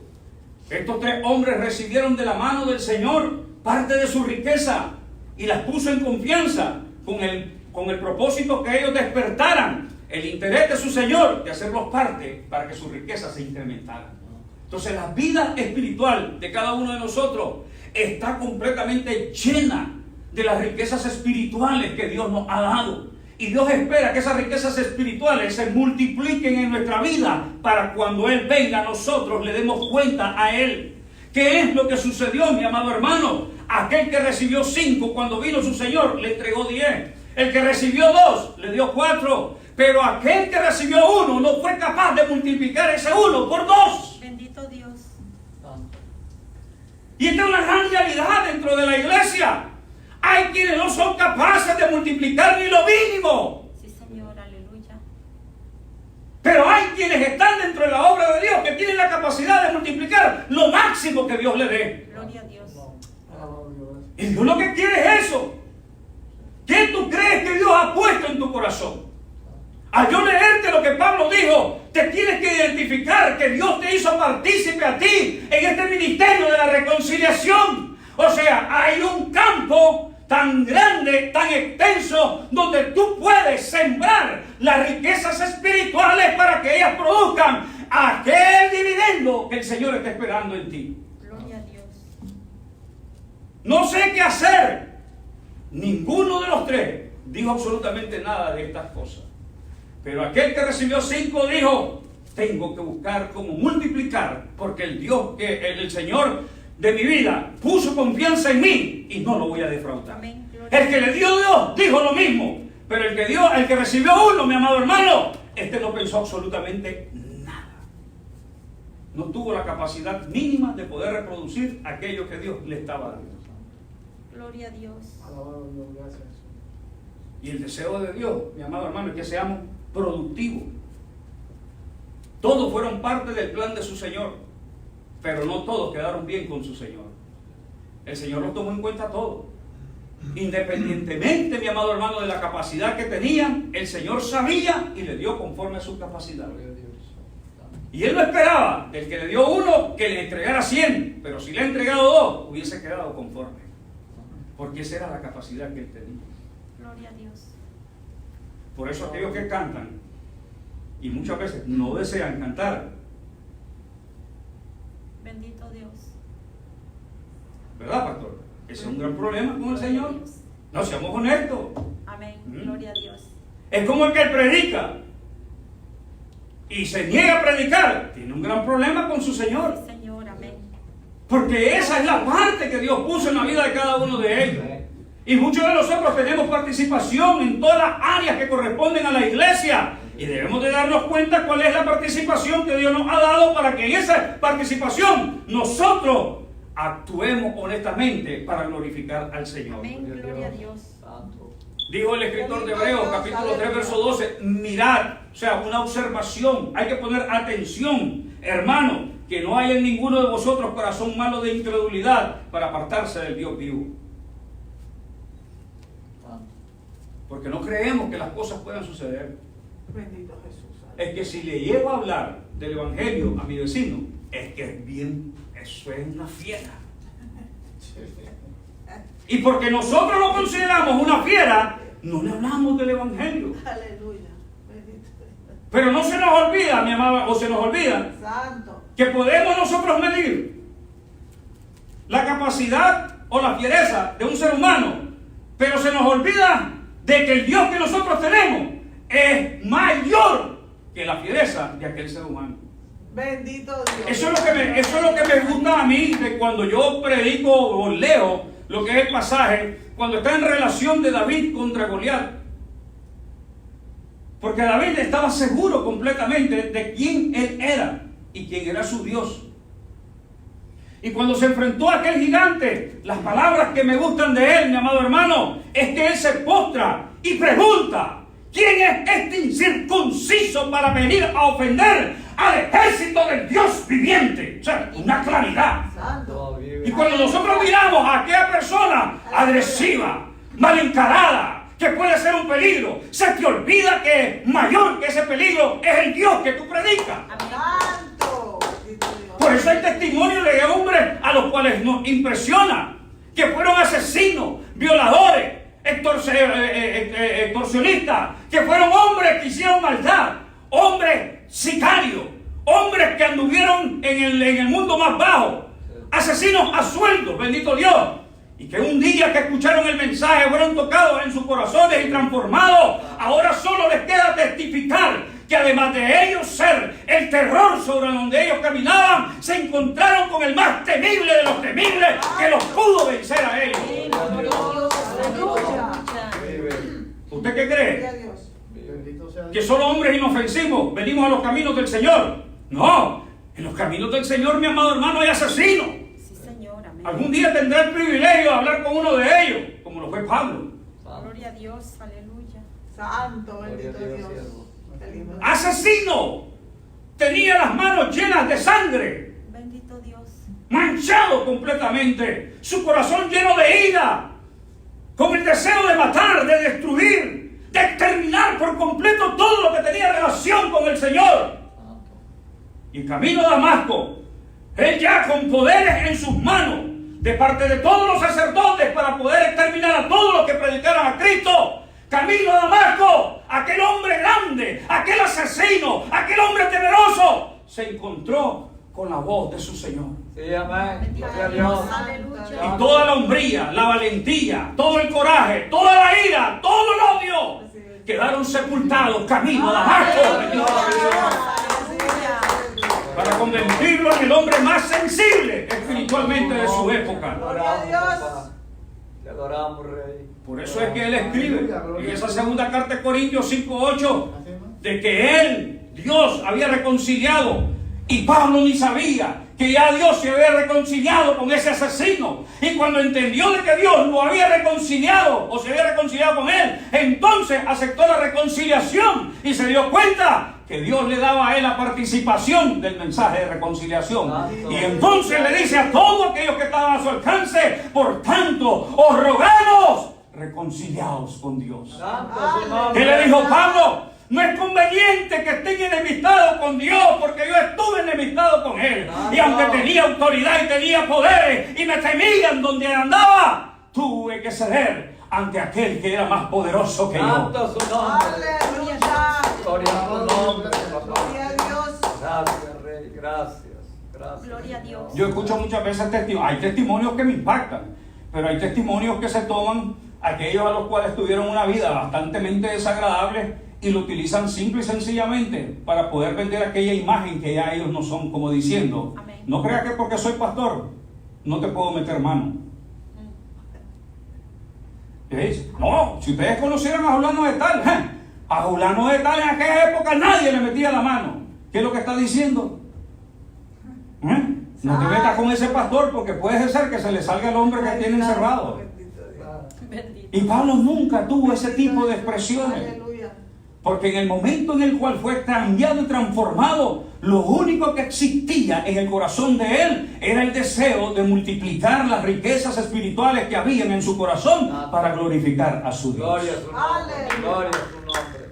estos 3 hombres recibieron de la mano del Señor parte de su riqueza y las puso en confianza con el propósito que ellos despertaran el interés de su Señor de hacerlos parte para que su riqueza se incrementara. Entonces la vida espiritual de cada uno de nosotros está completamente llena de las riquezas espirituales que Dios nos ha dado. Y Dios espera que esas riquezas espirituales se multipliquen en nuestra vida para cuando Él venga nosotros le demos cuenta a Él. ¿Qué es lo que sucedió, mi amado hermano? Aquel que recibió 5, cuando vino su Señor, le entregó 10. El que recibió 2, le dio 4. Pero aquel que recibió 1 no fue capaz de multiplicar ese 1 por 2. Bendito Dios. Y esta es una gran realidad dentro de la iglesia. Hay quienes no son capaces de multiplicar ni lo mínimo. Sí, Señor, aleluya. Pero hay quienes están dentro de la obra de Dios que tienen la capacidad de multiplicar lo máximo que Dios le dé. Gloria a Dios. Y Dios lo que quiere es eso. ¿Qué tú crees que Dios ha puesto en tu corazón? Al yo leerte lo que Pablo dijo, te tienes que identificar que Dios te hizo partícipe a ti en este ministerio de la reconciliación. O sea, hay un campo tan grande, tan extenso, donde tú puedes sembrar las riquezas espirituales para que ellas produzcan aquel dividendo que el Señor está esperando en ti. Gloria a Dios. No sé qué hacer. Ninguno de los tres dijo absolutamente nada de estas cosas. Pero aquel que recibió 5 dijo: tengo que buscar cómo multiplicar, porque el Dios, el Señor de mi vida puso confianza en mí y no lo voy a defraudar. Amén. Gloria El que le dio Dios dijo lo mismo, pero el que recibió uno, mi amado hermano, no pensó absolutamente nada. No tuvo la capacidad mínima de poder reproducir aquello que Dios le estaba dando. Gloria a Dios. Alabado Dios, gracias. Y el deseo de Dios, mi amado hermano, es que seamos productivos. Todos fueron parte del plan de su Señor, pero no todos quedaron bien con su Señor. El Señor los tomó en cuenta todos. Independientemente, mi amado hermano, de la capacidad que tenían, el Señor sabía y le dio conforme a su capacidad. Y Él no esperaba del que le dio 1 que le entregara 100, pero si le ha entregado 2, hubiese quedado conforme. Porque esa era la capacidad que Él tenía. Gloria a Dios. Por eso aquellos que cantan y muchas veces no desean cantar, Bendito Dios. ¿verdad, pastor? Ese es un gran problema con el Gloria a Señor. Dios. No, seamos honestos. Amén. Gloria a Dios. Es como el que predica y se niega a predicar, tiene un gran problema con su Señor. Sí, Señor. Amén. Porque esa es la parte que Dios puso en la vida de cada uno de ellos. Y muchos de nosotros tenemos participación en todas las áreas que corresponden a la iglesia. Y debemos de darnos cuenta cuál es la participación que Dios nos ha dado para que en esa participación nosotros actuemos honestamente para glorificar al Señor. Amén. Gloria a Dios. Dijo el escritor de Hebreos, capítulo 3, verso 12, mirad, o sea, una observación, hay que poner atención, hermano, que no haya en ninguno de vosotros corazón malo de incredulidad para apartarse del Dios vivo. Porque no creemos que las cosas puedan suceder. Bendito Jesús. Es que si le llego a hablar del Evangelio a mi vecino, es que es bien, eso es una fiera. Y porque nosotros lo consideramos una fiera, no le hablamos del Evangelio. Aleluya. Bendito. Pero no se nos olvida, mi amada, o se nos olvida, Santo. que podemos nosotros medir la capacidad o la fiereza de un ser humano, pero se nos olvida de que el Dios que nosotros tenemos es mayor que la fiereza de aquel ser humano. Bendito Dios. Eso es lo que me gusta a mí de cuando yo predico o leo lo que es el pasaje, cuando está en relación de David contra Goliat. Porque David estaba seguro completamente de quién él era y quién era su Dios. Y cuando se enfrentó a aquel gigante, las palabras que me gustan de él, mi amado hermano, es que él se postra y pregunta: ¿quién es este incircunciso para venir a ofender al ejército del Dios viviente? O sea, una claridad. Santo. Y cuando nosotros miramos a aquella persona agresiva, mal encarada, que puede ser un peligro, se te olvida que mayor que ese peligro es el Dios que tú predicas. Santo. Bendito Dios. Por eso hay testimonio de hombres a los cuales nos impresiona, que fueron asesinos, violadores, extorsionistas, que fueron hombres que hicieron maldad, hombres sicarios, hombres que anduvieron en el mundo más bajo, asesinos a sueldo, bendito Dios, y que un día que escucharon el mensaje fueron tocados en sus corazones y transformados. Ahora solo les queda testificar que además de ellos ser el terror sobre donde ellos caminaban, se encontraron con el más temible de los temibles que los pudo vencer a ellos. Aleluya. ¿Usted qué Gloria cree? a Dios. Bendito sea ¿Que Dios. solo hombres inofensivos venimos a los caminos del Señor? No, en los caminos del Señor, mi amado hermano, hay asesinos. Sí, Señor. Amén. Algún día tendré el privilegio de hablar con uno de ellos, como lo fue Pablo. Gloria a Dios. Aleluya. Santo. Bendito Dios. Qué lindo. Asesino, tenía las manos llenas de sangre, Bendito Dios. manchado completamente, su corazón lleno de ira, con el deseo de matar, de destruir, de exterminar por completo todo lo que tenía relación con el Señor. Y camino a Damasco, él ya con poderes en sus manos, de parte de todos los sacerdotes para poder exterminar a todos los que predicaran a Cristo. Camino a Damasco, aquel hombre grande, aquel asesino, aquel hombre temeroso, se encontró con la voz de su Señor. Sí, amén. Bendito Gloria a Dios, Dios. aleluya. Y toda la hombría, la valentía, todo el coraje, toda la ira, todo el odio quedaron sepultados camino a Damasco. Bendito sea el Señor. Para convertirlo en el hombre más sensible espiritualmente de su época. Gloria a Dios. Dios. Te adoramos, Rey. Por eso es que él escribe en esa segunda carta de Corintios 5:8 de que él, Dios, había reconciliado, y Pablo ni sabía que ya Dios se había reconciliado con ese asesino. Y cuando entendió de que Dios lo había reconciliado o se había reconciliado con él, entonces aceptó la reconciliación y se dio cuenta que Dios le daba a él la participación del mensaje de reconciliación. Y entonces le dice a todos aquellos que estaban a su alcance: por tanto, os rogamos, reconciliaos con Dios. Santo su nombre. ¿Qué le dijo Pablo? No es conveniente que estén enemistados con Dios, porque yo estuve enemistado con Él. Y aunque tenía autoridad y tenía poderes y me temían donde andaba, tuve que ceder ante aquel que era más poderoso que yo. Santo su nombre. Aleluya. Gloria a tu nombre, papá. Gloria a Dios. Gracias, Rey. Gracias. Gracias. Gloria a Dios. Yo escucho muchas veces testimonios. Hay testimonios que me impactan, pero hay testimonios que se toman aquellos a los cuales tuvieron una vida bastante desagradable y lo utilizan simple y sencillamente para poder vender aquella imagen que ya ellos no son, como diciendo: Amén. no crea que porque soy pastor no te puedo meter mano. ¿Veis? No, si ustedes conocieran a Julano de Tal, a Julano de Tal en aquella época nadie le metía la mano. ¿Qué es lo que está diciendo? No te metas con ese pastor, porque puede ser que se le salga el hombre que tiene encerrado. Bendito. Y Pablo nunca tuvo ese tipo de expresiones, Aleluya. porque en el momento en el cual fue cambiado y transformado, lo único que existía en el corazón de él era el deseo de multiplicar las riquezas espirituales que habían en su corazón para glorificar a su Dios. Gloria a su nombre. Aleluya. Gloria a su nombre.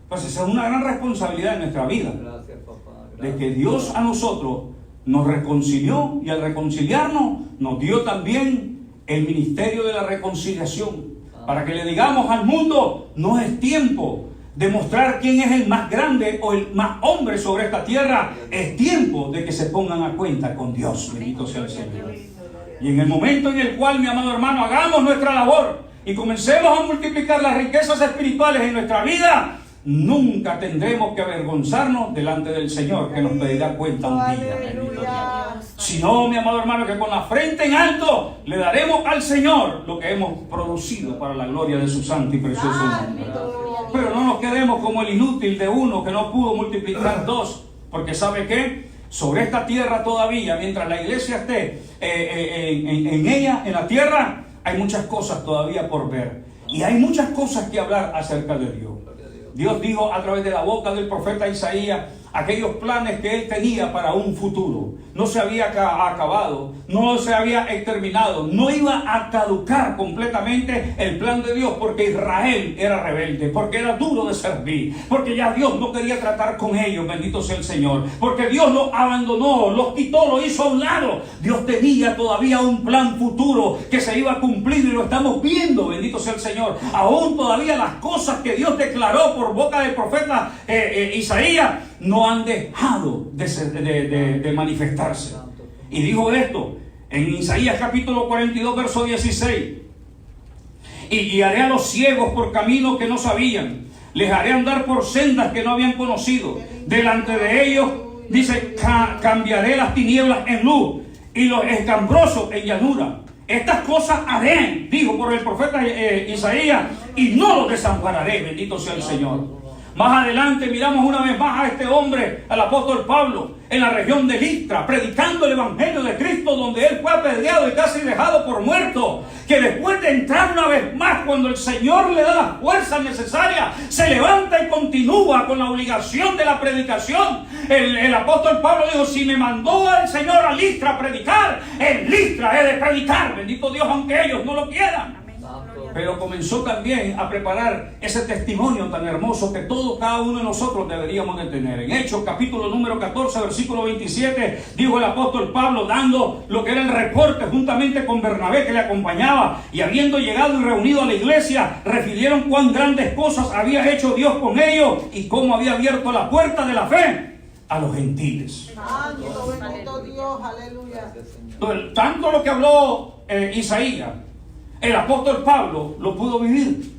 Pues esa es una gran responsabilidad en nuestra vida, Gracias, papá. de Gracias. que Dios a nosotros nos reconcilió, y al reconciliarnos nos dio también el ministerio de la reconciliación, para que le digamos al mundo: no es tiempo de mostrar quién es el más grande o el más hombre sobre esta tierra, es tiempo de que se pongan a cuenta con Dios. Bendito sea el Señor. Y en el momento en el cual, mi amado hermano, hagamos nuestra labor y comencemos a multiplicar las riquezas espirituales en nuestra vida, nunca tendremos que avergonzarnos delante del Señor, que nos pedirá cuenta un día. Bendito Dios. Sino, mi amado hermano, que con la frente en alto le daremos al Señor lo que hemos producido para la gloria de su santo y precioso nombre. Pero no nos quedemos como el inútil de uno que no pudo multiplicar dos, porque ¿sabe qué? Sobre esta tierra todavía, mientras la iglesia esté en ella, en la tierra, hay muchas cosas todavía por ver, y hay muchas cosas que hablar acerca de Dios. Dios dijo a través de la boca del profeta Isaías aquellos planes que él tenía para un futuro. No se había acabado, no se había exterminado, no iba a caducar completamente el plan de Dios, porque Israel era rebelde, porque era duro de servir, porque ya Dios no quería tratar con ellos, bendito sea el Señor, porque Dios los abandonó, los quitó, los hizo a un lado. Dios tenía todavía un plan futuro que se iba a cumplir, y lo estamos viendo, bendito sea el Señor. Aún todavía las cosas que Dios declaró por boca del profeta Isaías no han dejado de manifestarse. Y dijo esto en Isaías capítulo 42 verso 16: y guiaré a los ciegos por caminos que no sabían, les haré andar por sendas que no habían conocido. Delante de ellos, dice, cambiaré las tinieblas en luz y los escambrosos en llanura. Estas cosas haré, dijo por el profeta Isaías, y no los desampararé. Bendito sea el Señor. Más adelante miramos una vez más a este hombre, al apóstol Pablo, en la región de Listra, predicando el evangelio de Cristo, donde él fue apedreado y casi dejado por muerto, que después de entrar una vez más, cuando el Señor le da las fuerzas necesarias, se levanta y continúa con la obligación de la predicación. El apóstol Pablo dijo: si me mandó el Señor a Listra a predicar, en Listra he de predicar. Bendito Dios, aunque ellos no lo quieran. Amén. Santo, pero comenzó también a preparar ese testimonio tan hermoso que cada uno de nosotros deberíamos de tener. En Hechos capítulo número 14 versículo 27 dijo el apóstol Pablo, dando lo que era el reporte juntamente con Bernabé que le acompañaba, y habiendo llegado y reunido a la iglesia, refirieron cuán grandes cosas había hecho Dios con ellos y cómo había abierto la puerta de la fe a los gentiles. Santo, bendito Dios, aleluya. Entonces, tanto lo que habló Isaías, el apóstol Pablo lo pudo vivir,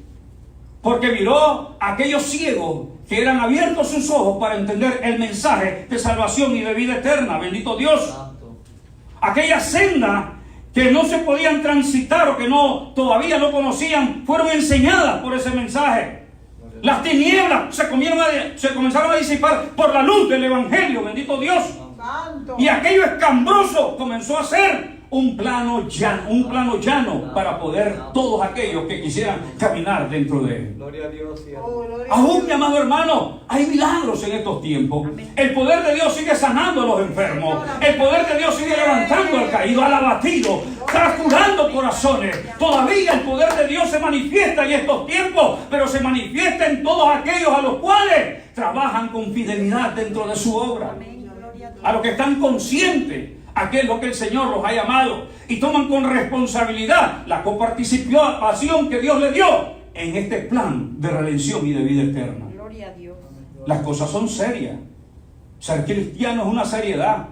porque miró a aquellos ciegos que eran abiertos sus ojos para entender el mensaje de salvación y de vida eterna. Bendito Dios. Aquella senda que no se podían transitar o que todavía no conocían, fueron enseñadas por ese mensaje. Las tinieblas se comenzaron a disipar por la luz del evangelio. Bendito Dios. Santo. Y aquello escambroso comenzó a ser un plano llano para poder todos aquellos que quisieran caminar dentro de él. Gloria a Dios. Oh, gloria a Aún, Dios. mi amado hermano, hay milagros en estos tiempos. El poder de Dios sigue sanando a los enfermos. El poder de Dios sigue levantando al caído, al abatido, curando corazones. Todavía el poder de Dios se manifiesta en estos tiempos, pero se manifiesta en todos aquellos a los cuales trabajan con fidelidad dentro de su obra. A los que están conscientes a qué es lo que el Señor los ha llamado y toman con responsabilidad la coparticipación que Dios le dio en este plan de redención y de vida eterna. Gloria a Dios. Las cosas son serias. Ser cristiano es una seriedad.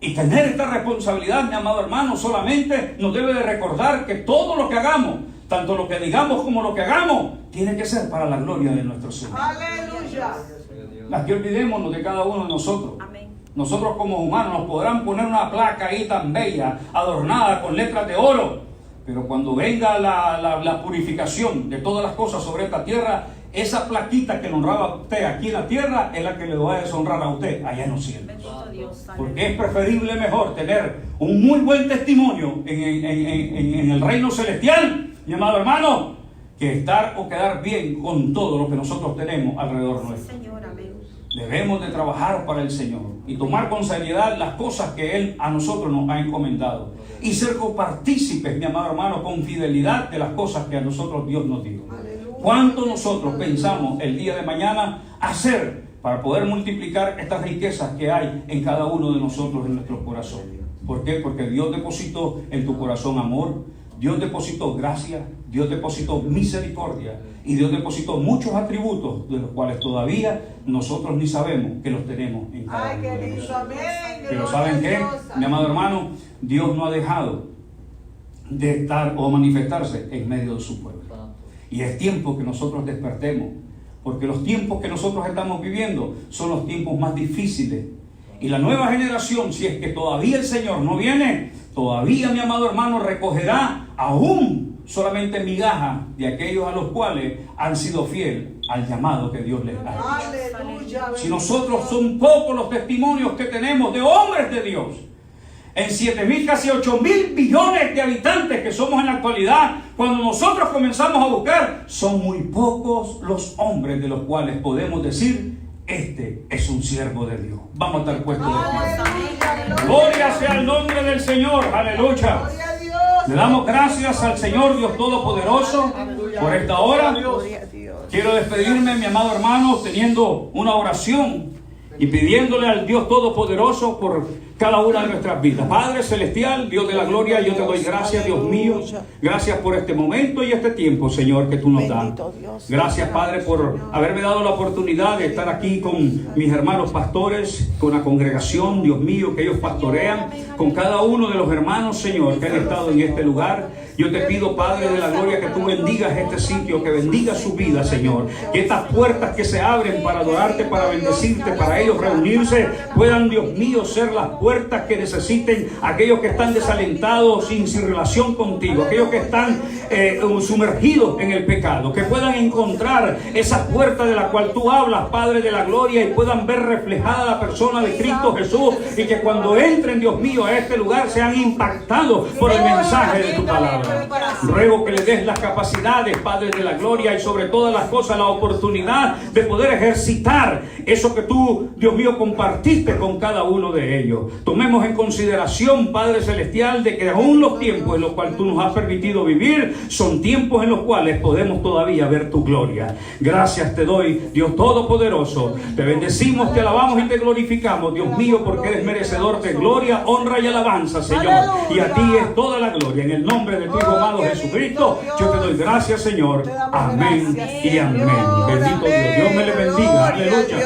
Y tener esta responsabilidad, mi amado hermano, solamente nos debe de recordar que todo lo que hagamos, tanto lo que digamos como lo que hagamos, tiene que ser para la gloria de nuestro Señor. Aleluya. Las que olvidémonos de cada uno de nosotros. Amén. Nosotros como humanos nos podrán poner una placa ahí tan bella, adornada con letras de oro, pero cuando venga la purificación de todas las cosas sobre esta tierra, esa plaquita que le honraba a usted aquí en la tierra es la que le va a deshonrar a usted allá en los cielos. Bendito Dios. Porque es preferible mejor tener un muy buen testimonio en el reino celestial, mi amado hermano, que estar o quedar bien con todo lo que nosotros tenemos alrededor nuestro. Señor, amén. Debemos de trabajar para el Señor y tomar con seriedad las cosas que Él a nosotros nos ha encomendado y ser copartícipes, mi amado hermano, con fidelidad de las cosas que a nosotros Dios nos dio. ¿Cuánto nosotros pensamos el día de mañana hacer para poder multiplicar estas riquezas que hay en cada uno de nosotros en nuestro corazón? ¿Por qué? Porque Dios depositó en tu corazón amor, Dios depositó gracia, Dios depositó misericordia y Dios depositó muchos atributos de los cuales todavía nosotros ni sabemos que los tenemos en cada Ay, uno de qué lindo, nosotros. amén. Pero Gloria ¿saben a qué? Dios. Mi amado hermano, Dios no ha dejado de estar o manifestarse en medio de su pueblo. Y es tiempo que nosotros despertemos, porque los tiempos que nosotros estamos viviendo son los tiempos más difíciles. Y la nueva generación, si es que todavía el Señor no viene, todavía, mi amado hermano, recogerá aún solamente migaja de aquellos a los cuales han sido fieles al llamado que Dios les ha hecho. Aleluya. Si nosotros son pocos los testimonios que tenemos de hombres de Dios, en 7.000, casi 8.000 billones de habitantes que somos en la actualidad, cuando nosotros comenzamos a buscar, son muy pocos los hombres de los cuales podemos decir, este es un siervo de Dios. Vamos a estar puestos de pie. Aleluya. Gloria sea el nombre del Señor, aleluya. Gloria a Dios. Le damos gracias al Señor Dios Todopoderoso por esta hora. Gloria a Dios. Quiero despedirme, mi amado hermano, teniendo una oración y pidiéndole al Dios Todopoderoso por cada una de nuestras vidas. Padre Celestial, Dios de la gloria, yo te doy gracias, Dios mío. Gracias por este momento y este tiempo, Señor, que tú nos das. Gracias, Padre, por haberme dado la oportunidad de estar aquí con mis hermanos pastores, con la congregación, Dios mío, que ellos pastorean, con cada uno de los hermanos, Señor, que han estado en este lugar. Yo te pido, Padre de la gloria, que tú bendigas este sitio, que bendigas su vida, Señor. Que estas puertas que se abren para adorarte, para bendecirte, para ellos reunirse, puedan, Dios mío, ser las puertas que necesiten aquellos que están desalentados, sin relación contigo, aquellos que están sumergidos en el pecado, que puedan encontrar esa puerta de la cual tú hablas, Padre de la gloria, y puedan ver reflejada la persona de Cristo Jesús, y que cuando entren, Dios mío, a este lugar sean impactados por el mensaje de tu palabra. Ruego que le des las capacidades, Padre de la gloria, y sobre todas las cosas la oportunidad de poder ejercitar eso que tú, Dios mío, compartiste con cada uno de ellos. Tomemos en consideración, Padre Celestial, de que aún los tiempos en los cuales tú nos has permitido vivir son tiempos en los cuales podemos todavía ver tu gloria. Gracias te doy, Dios Todopoderoso. Te bendecimos, te alabamos y te glorificamos, Dios mío, porque eres merecedor de gloria, honra y alabanza, Señor. Y a ti es toda la gloria. En el nombre de tu Hijo amado Jesucristo, yo te doy gracias, Señor. Amén y amén. Bendito Dios. Dios me le bendiga. Aleluya.